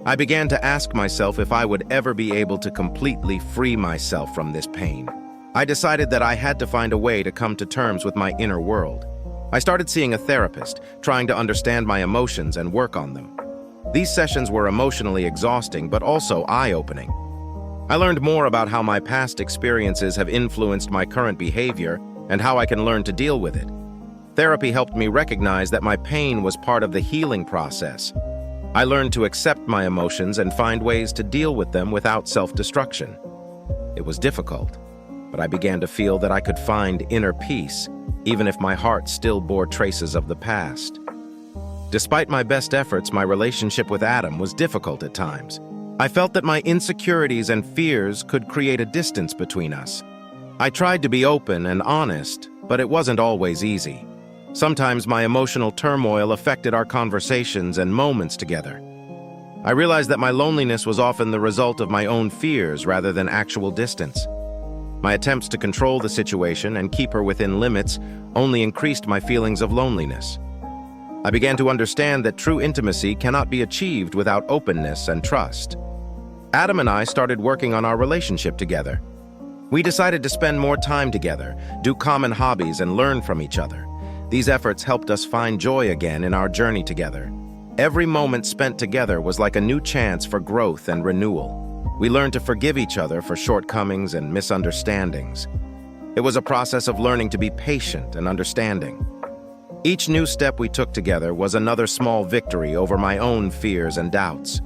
I began to ask myself if I would ever be able to completely free myself from this pain. I decided that I had to find a way to come to terms with my inner world. I started seeing a therapist, trying to understand my emotions and work on them. These sessions were emotionally exhausting, but also eye-opening. I learned more about how my past experiences have influenced my current behavior and how I can learn to deal with it. Therapy helped me recognize that my pain was part of the healing process. I learned to accept my emotions and find ways to deal with them without self-destruction. It was difficult, but I began to feel that I could find inner peace, even if my heart still bore traces of the past. Despite my best efforts, my relationship with Adam was difficult at times. I felt that my insecurities and fears could create a distance between us. I tried to be open and honest, but it wasn't always easy. Sometimes my emotional turmoil affected our conversations and moments together. I realized that my loneliness was often the result of my own fears rather than actual distance. My attempts to control the situation and keep her within limits only increased my feelings of loneliness. I began to understand that true intimacy cannot be achieved without openness and trust. Adam and I started working on our relationship together. We decided to spend more time together, do common hobbies, and learn from each other. These efforts helped us find joy again in our journey together. Every moment spent together was like a new chance for growth and renewal. We learned to forgive each other for shortcomings and misunderstandings. It was a process of learning to be patient and understanding. Each new step we took together was another small victory over my own fears and doubts.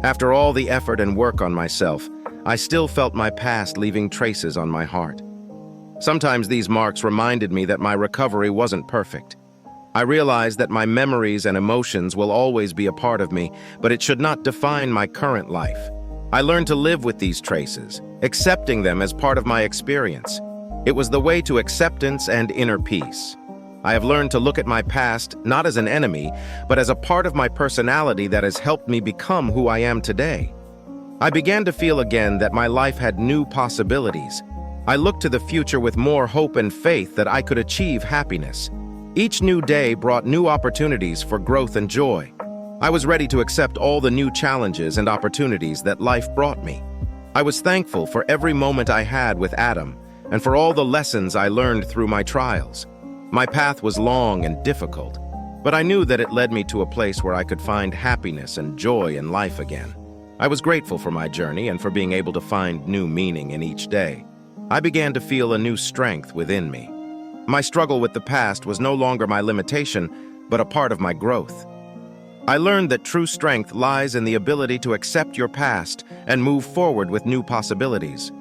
After all the effort and work on myself, I still felt my past leaving traces on my heart. Sometimes these marks reminded me that my recovery wasn't perfect. I realized that my memories and emotions will always be a part of me, but it should not define my current life. I learned to live with these traces, accepting them as part of my experience. It was the way to acceptance and inner peace. I have learned to look at my past not as an enemy, but as a part of my personality that has helped me become who I am today. I began to feel again that my life had new possibilities. I looked to the future with more hope and faith that I could achieve happiness. Each new day brought new opportunities for growth and joy. I was ready to accept all the new challenges and opportunities that life brought me. I was thankful for every moment I had with Adam and for all the lessons I learned through my trials. My path was long and difficult, but I knew that it led me to a place where I could find happiness and joy in life again. I was grateful for my journey and for being able to find new meaning in each day. I began to feel a new strength within me. My struggle with the past was no longer my limitation, but a part of my growth. I learned that true strength lies in the ability to accept your past and move forward with new possibilities.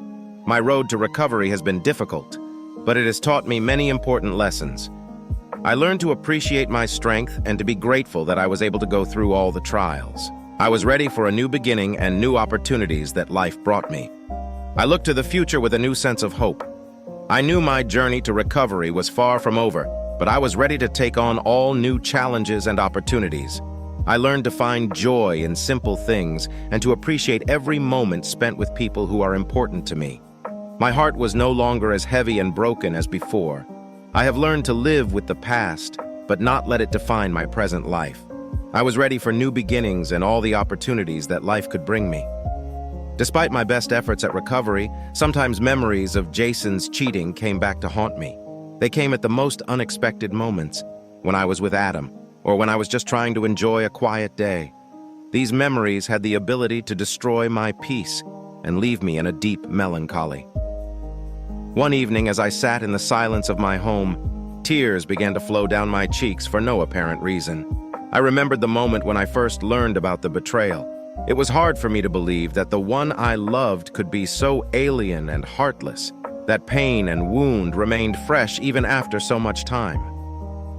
My road to recovery has been difficult, but it has taught me many important lessons. I learned to appreciate my strength and to be grateful that I was able to go through all the trials. I was ready for a new beginning and new opportunities that life brought me. I looked to the future with a new sense of hope. I knew my journey to recovery was far from over, but I was ready to take on all new challenges and opportunities. I learned to find joy in simple things and to appreciate every moment spent with people who are important to me. My heart was no longer as heavy and broken as before. I have learned to live with the past, but not let it define my present life. I was ready for new beginnings and all the opportunities that life could bring me. Despite my best efforts at recovery, sometimes memories of Jason's cheating came back to haunt me. They came at the most unexpected moments, when I was with Adam, or when I was just trying to enjoy a quiet day. These memories had the ability to destroy my peace and leave me in a deep melancholy. One evening, as I sat in the silence of my home, tears began to flow down my cheeks for no apparent reason. I remembered the moment when I first learned about the betrayal. It was hard for me to believe that the one I loved could be so alien and heartless. That pain and wound remained fresh even after so much time.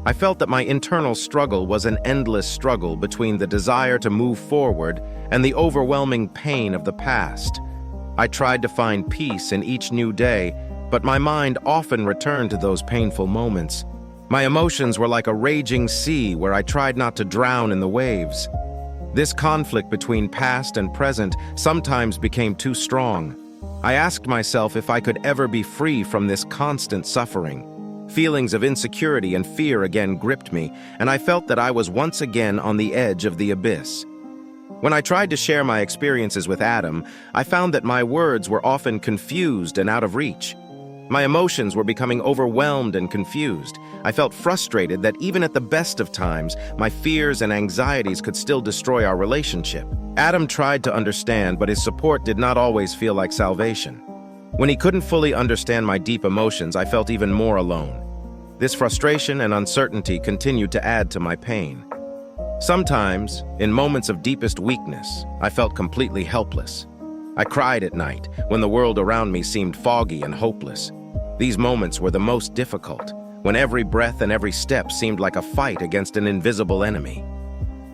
I felt that my internal struggle was an endless struggle between the desire to move forward and the overwhelming pain of the past. I tried to find peace in each new day, but my mind often returned to those painful moments. My emotions were like a raging sea where I tried not to drown in the waves. This conflict between past and present sometimes became too strong. I asked myself if I could ever be free from this constant suffering. Feelings of insecurity and fear again gripped me, and I felt that I was once again on the edge of the abyss. When I tried to share my experiences with Adam, I found that my words were often confused and out of reach. My emotions were becoming overwhelmed and confused. I felt frustrated that even at the best of times, my fears and anxieties could still destroy our relationship. Adam tried to understand, but his support did not always feel like salvation. When he couldn't fully understand my deep emotions, I felt even more alone. This frustration and uncertainty continued to add to my pain. Sometimes, in moments of deepest weakness, I felt completely helpless. I cried at night when the world around me seemed foggy and hopeless. These moments were the most difficult, when every breath and every step seemed like a fight against an invisible enemy.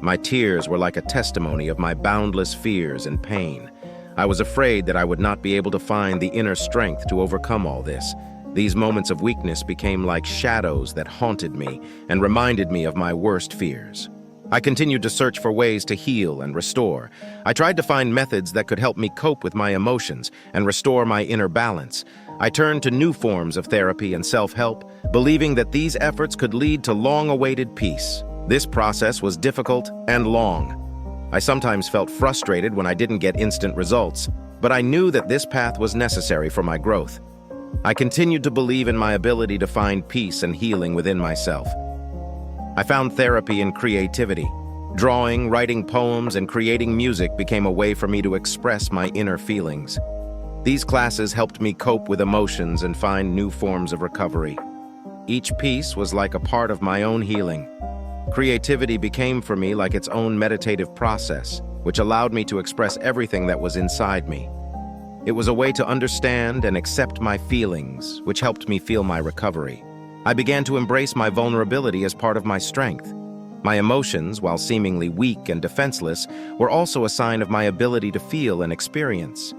My tears were like a testimony of my boundless fears and pain. I was afraid that I would not be able to find the inner strength to overcome all this. These moments of weakness became like shadows that haunted me and reminded me of my worst fears. I continued to search for ways to heal and restore. I tried to find methods that could help me cope with my emotions and restore my inner balance. I turned to new forms of therapy and self-help, believing that these efforts could lead to long-awaited peace. This process was difficult and long. I sometimes felt frustrated when I didn't get instant results, but I knew that this path was necessary for my growth. I continued to believe in my ability to find peace and healing within myself. I found therapy in creativity. Drawing, writing poems, and creating music became a way for me to express my inner feelings. These classes helped me cope with emotions and find new forms of recovery. Each piece was like a part of my own healing. Creativity became for me like its own meditative process, which allowed me to express everything that was inside me. It was a way to understand and accept my feelings, which helped me feel my recovery. I began to embrace my vulnerability as part of my strength. My emotions, while seemingly weak and defenseless, were also a sign of my ability to feel and experience.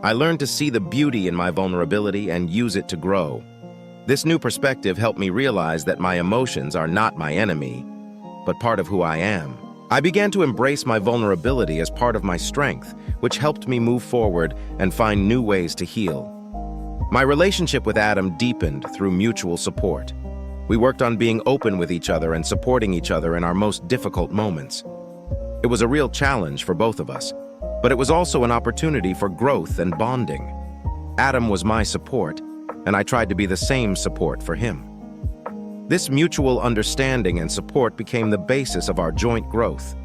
I learned to see the beauty in my vulnerability and use it to grow. This new perspective helped me realize that my emotions are not my enemy, but part of who I am. I began to embrace my vulnerability as part of my strength, which helped me move forward and find new ways to heal. My relationship with Adam deepened through mutual support. We worked on being open with each other and supporting each other in our most difficult moments. It was a real challenge for both of us, but it was also an opportunity for growth and bonding. Adam was my support, and I tried to be the same support for him. This mutual understanding and support became the basis of our joint growth.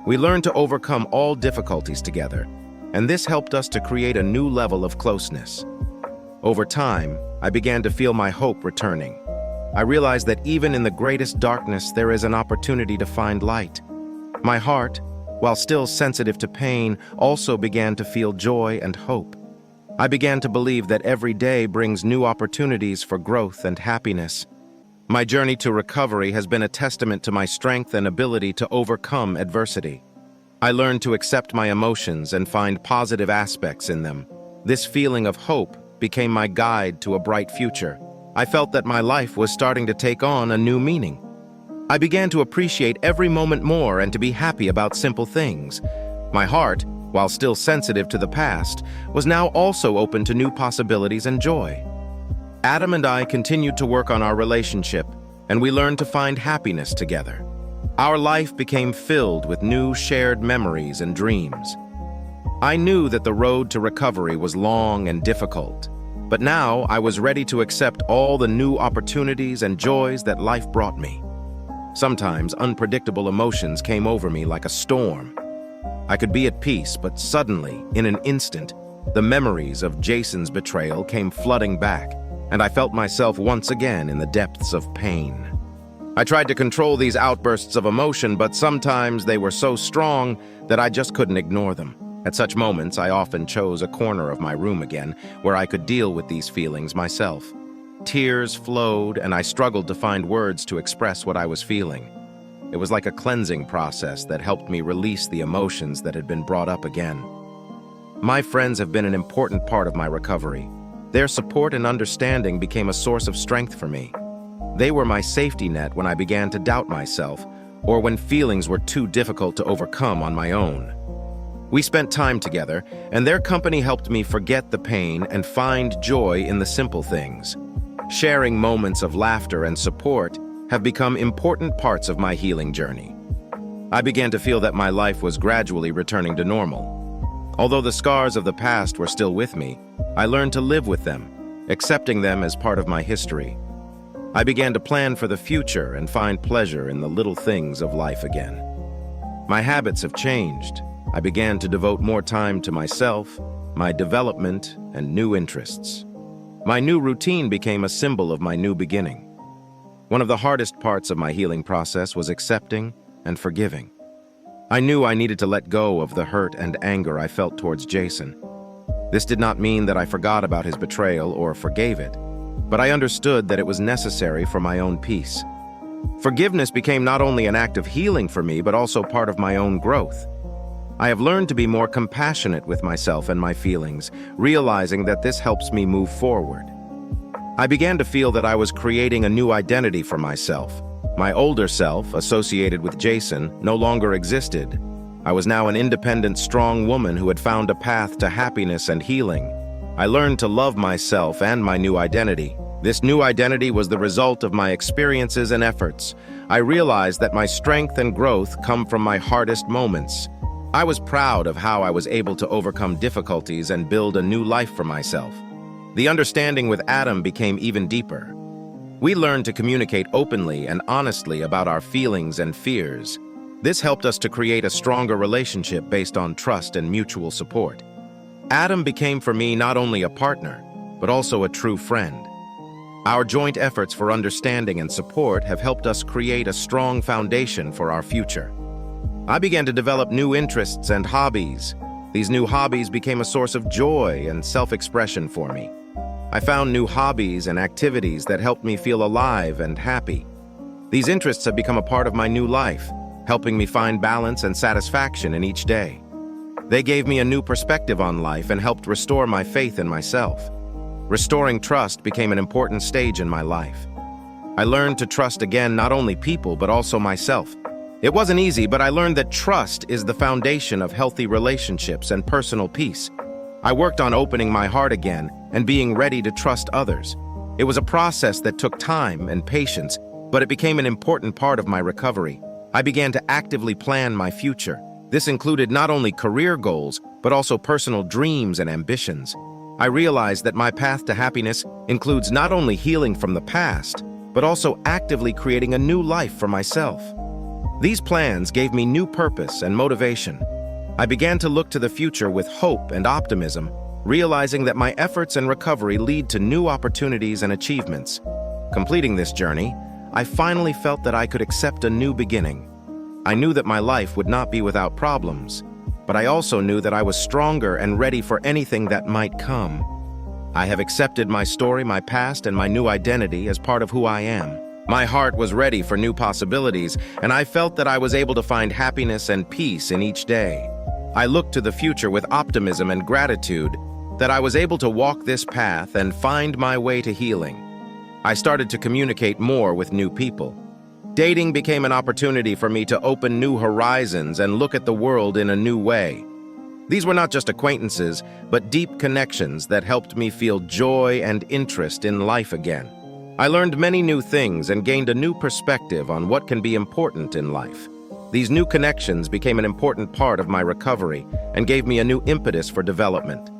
We learned to overcome all difficulties together, and this helped us to create a new level of closeness. Over time, I began to feel my hope returning. I realized that even in the greatest darkness, there is an opportunity to find light. My heart, while still sensitive to pain, also began to feel joy and hope. I began to believe that every day brings new opportunities for growth and happiness. My journey to recovery has been a testament to my strength and ability to overcome adversity. I learned to accept my emotions and find positive aspects in them. This feeling of hope became my guide to a bright future. I felt that my life was starting to take on a new meaning. I began to appreciate every moment more and to be happy about simple things. My heart, while still sensitive to the past, was now also open to new possibilities and joy. Adam and I continued to work on our relationship, and we learned to find happiness together. Our life became filled with new shared memories and dreams. I knew that the road to recovery was long and difficult, but now I was ready to accept all the new opportunities and joys that life brought me. Sometimes unpredictable emotions came over me like a storm. I could be at peace, but suddenly, in an instant, the memories of Jason's betrayal came flooding back, and I felt myself once again in the depths of pain. I tried to control these outbursts of emotion, but sometimes they were so strong that I just couldn't ignore them. At such moments, I often chose a corner of my room again, where I could deal with these feelings myself. Tears flowed, and I struggled to find words to express what I was feeling. It was like a cleansing process that helped me release the emotions that had been brought up again. My friends have been an important part of my recovery. Their support and understanding became a source of strength for me. They were my safety net when I began to doubt myself, or when feelings were too difficult to overcome on my own. We spent time together, and their company helped me forget the pain and find joy in the simple things. Sharing moments of laughter and support have become important parts of my healing journey. I began to feel that my life was gradually returning to normal. Although the scars of the past were still with me, I learned to live with them, accepting them as part of my history. I began to plan for the future and find pleasure in the little things of life again. My habits have changed. I began to devote more time to myself, my development, and new interests. My new routine became a symbol of my new beginning. One of the hardest parts of my healing process was accepting and forgiving. I knew I needed to let go of the hurt and anger I felt towards Jason. This did not mean that I forgot about his betrayal or forgave it, but I understood that it was necessary for my own peace. Forgiveness became not only an act of healing for me, but also part of my own growth. I have learned to be more compassionate with myself and my feelings, realizing that this helps me move forward. I began to feel that I was creating a new identity for myself. My older self, associated with Jason, no longer existed. I was now an independent, strong woman who had found a path to happiness and healing. I learned to love myself and my new identity. This new identity was the result of my experiences and efforts. I realized that my strength and growth come from my hardest moments. I was proud of how I was able to overcome difficulties and build a new life for myself. The understanding with Adam became even deeper. We learned to communicate openly and honestly about our feelings and fears. This helped us to create a stronger relationship based on trust and mutual support. Adam became for me not only a partner, but also a true friend. Our joint efforts for understanding and support have helped us create a strong foundation for our future. I began to develop new interests and hobbies. These new hobbies became a source of joy and self-expression for me. I found new hobbies and activities that helped me feel alive and happy. These interests have become a part of my new life, helping me find balance and satisfaction in each day. They gave me a new perspective on life and helped restore my faith in myself. Restoring trust became an important stage in my life. I learned to trust again not only people, but also myself. It wasn't easy, but I learned that trust is the foundation of healthy relationships and personal peace. I worked on opening my heart again and being ready to trust others. It was a process that took time and patience, but it became an important part of my recovery. I began to actively plan my future. This included not only career goals, but also personal dreams and ambitions. I realized that my path to happiness includes not only healing from the past, but also actively creating a new life for myself. These plans gave me new purpose and motivation. I began to look to the future with hope and optimism, realizing that my efforts and recovery lead to new opportunities and achievements. Completing this journey, I finally felt that I could accept a new beginning. I knew that my life would not be without problems, but I also knew that I was stronger and ready for anything that might come. I have accepted my story, my past, and my new identity as part of who I am. My heart was ready for new possibilities, and I felt that I was able to find happiness and peace in each day. I looked to the future with optimism and gratitude that I was able to walk this path and find my way to healing. I started to communicate more with new people. Dating became an opportunity for me to open new horizons and look at the world in a new way. These were not just acquaintances, but deep connections that helped me feel joy and interest in life again. I learned many new things and gained a new perspective on what can be important in life. These new connections became an important part of my recovery and gave me a new impetus for development.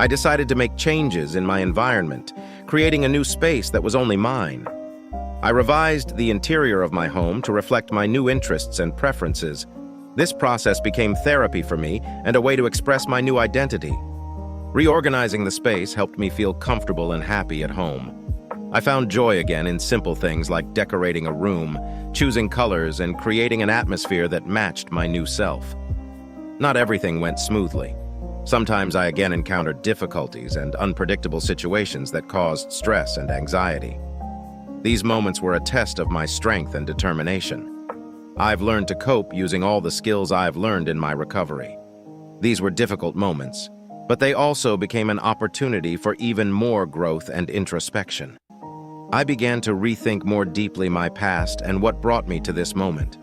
I decided to make changes in my environment, creating a new space that was only mine. I revised the interior of my home to reflect my new interests and preferences. This process became therapy for me and a way to express my new identity. Reorganizing the space helped me feel comfortable and happy at home. I found joy again in simple things like decorating a room, choosing colors, and creating an atmosphere that matched my new self. Not everything went smoothly. Sometimes I again encountered difficulties and unpredictable situations that caused stress and anxiety. These moments were a test of my strength and determination. I've learned to cope using all the skills I've learned in my recovery. These were difficult moments, but they also became an opportunity for even more growth and introspection. I began to rethink more deeply my past and what brought me to this moment.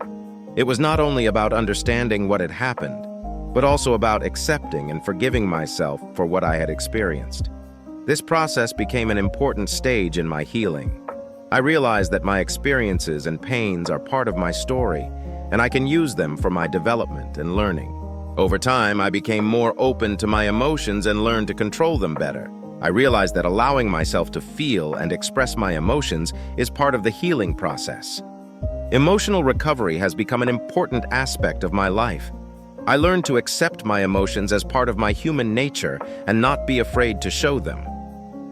It was not only about understanding what had happened, but also about accepting and forgiving myself for what I had experienced. This process became an important stage in my healing. I realized that my experiences and pains are part of my story, and I can use them for my development and learning. Over time, I became more open to my emotions and learned to control them better. I realized that allowing myself to feel and express my emotions is part of the healing process. Emotional recovery has become an important aspect of my life. I learned to accept my emotions as part of my human nature and not be afraid to show them.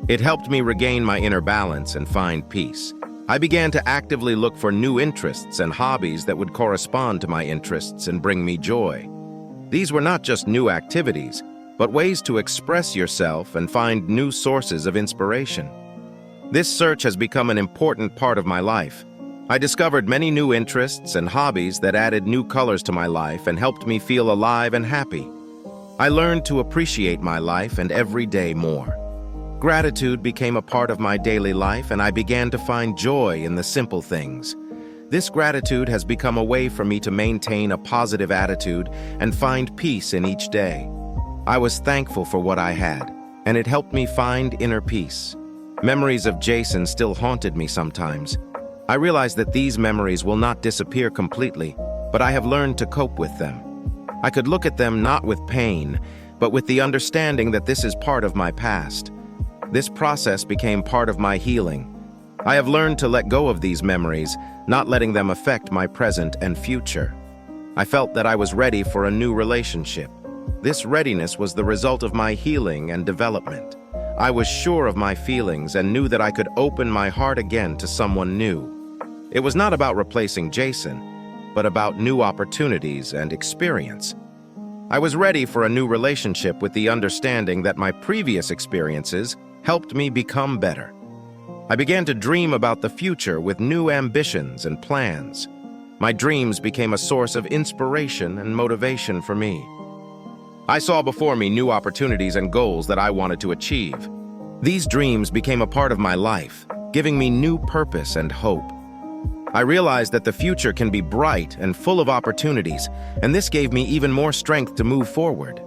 It helped me regain my inner balance and find peace. I began to actively look for new interests and hobbies that would correspond to my interests and bring me joy. These were not just new activities, but ways to express yourself and find new sources of inspiration. This search has become an important part of my life. I discovered many new interests and hobbies that added new colors to my life and helped me feel alive and happy. I learned to appreciate my life and every day more. Gratitude became a part of my daily life, and I began to find joy in the simple things. This gratitude has become a way for me to maintain a positive attitude and find peace in each day. I was thankful for what I had, and it helped me find inner peace. Memories of Jason still haunted me sometimes. I realized that these memories will not disappear completely, but I have learned to cope with them. I could look at them not with pain, but with the understanding that this is part of my past. This process became part of my healing. I have learned to let go of these memories, not letting them affect my present and future. I felt that I was ready for a new relationship. This readiness was the result of my healing and development. I was sure of my feelings and knew that I could open my heart again to someone new. It was not about replacing Jason, but about new opportunities and experience. I was ready for a new relationship with the understanding that my previous experiences helped me become better. I began to dream about the future with new ambitions and plans. My dreams became a source of inspiration and motivation for me. I saw before me new opportunities and goals that I wanted to achieve. These dreams became a part of my life, giving me new purpose and hope. I realized that the future can be bright and full of opportunities, and this gave me even more strength to move forward.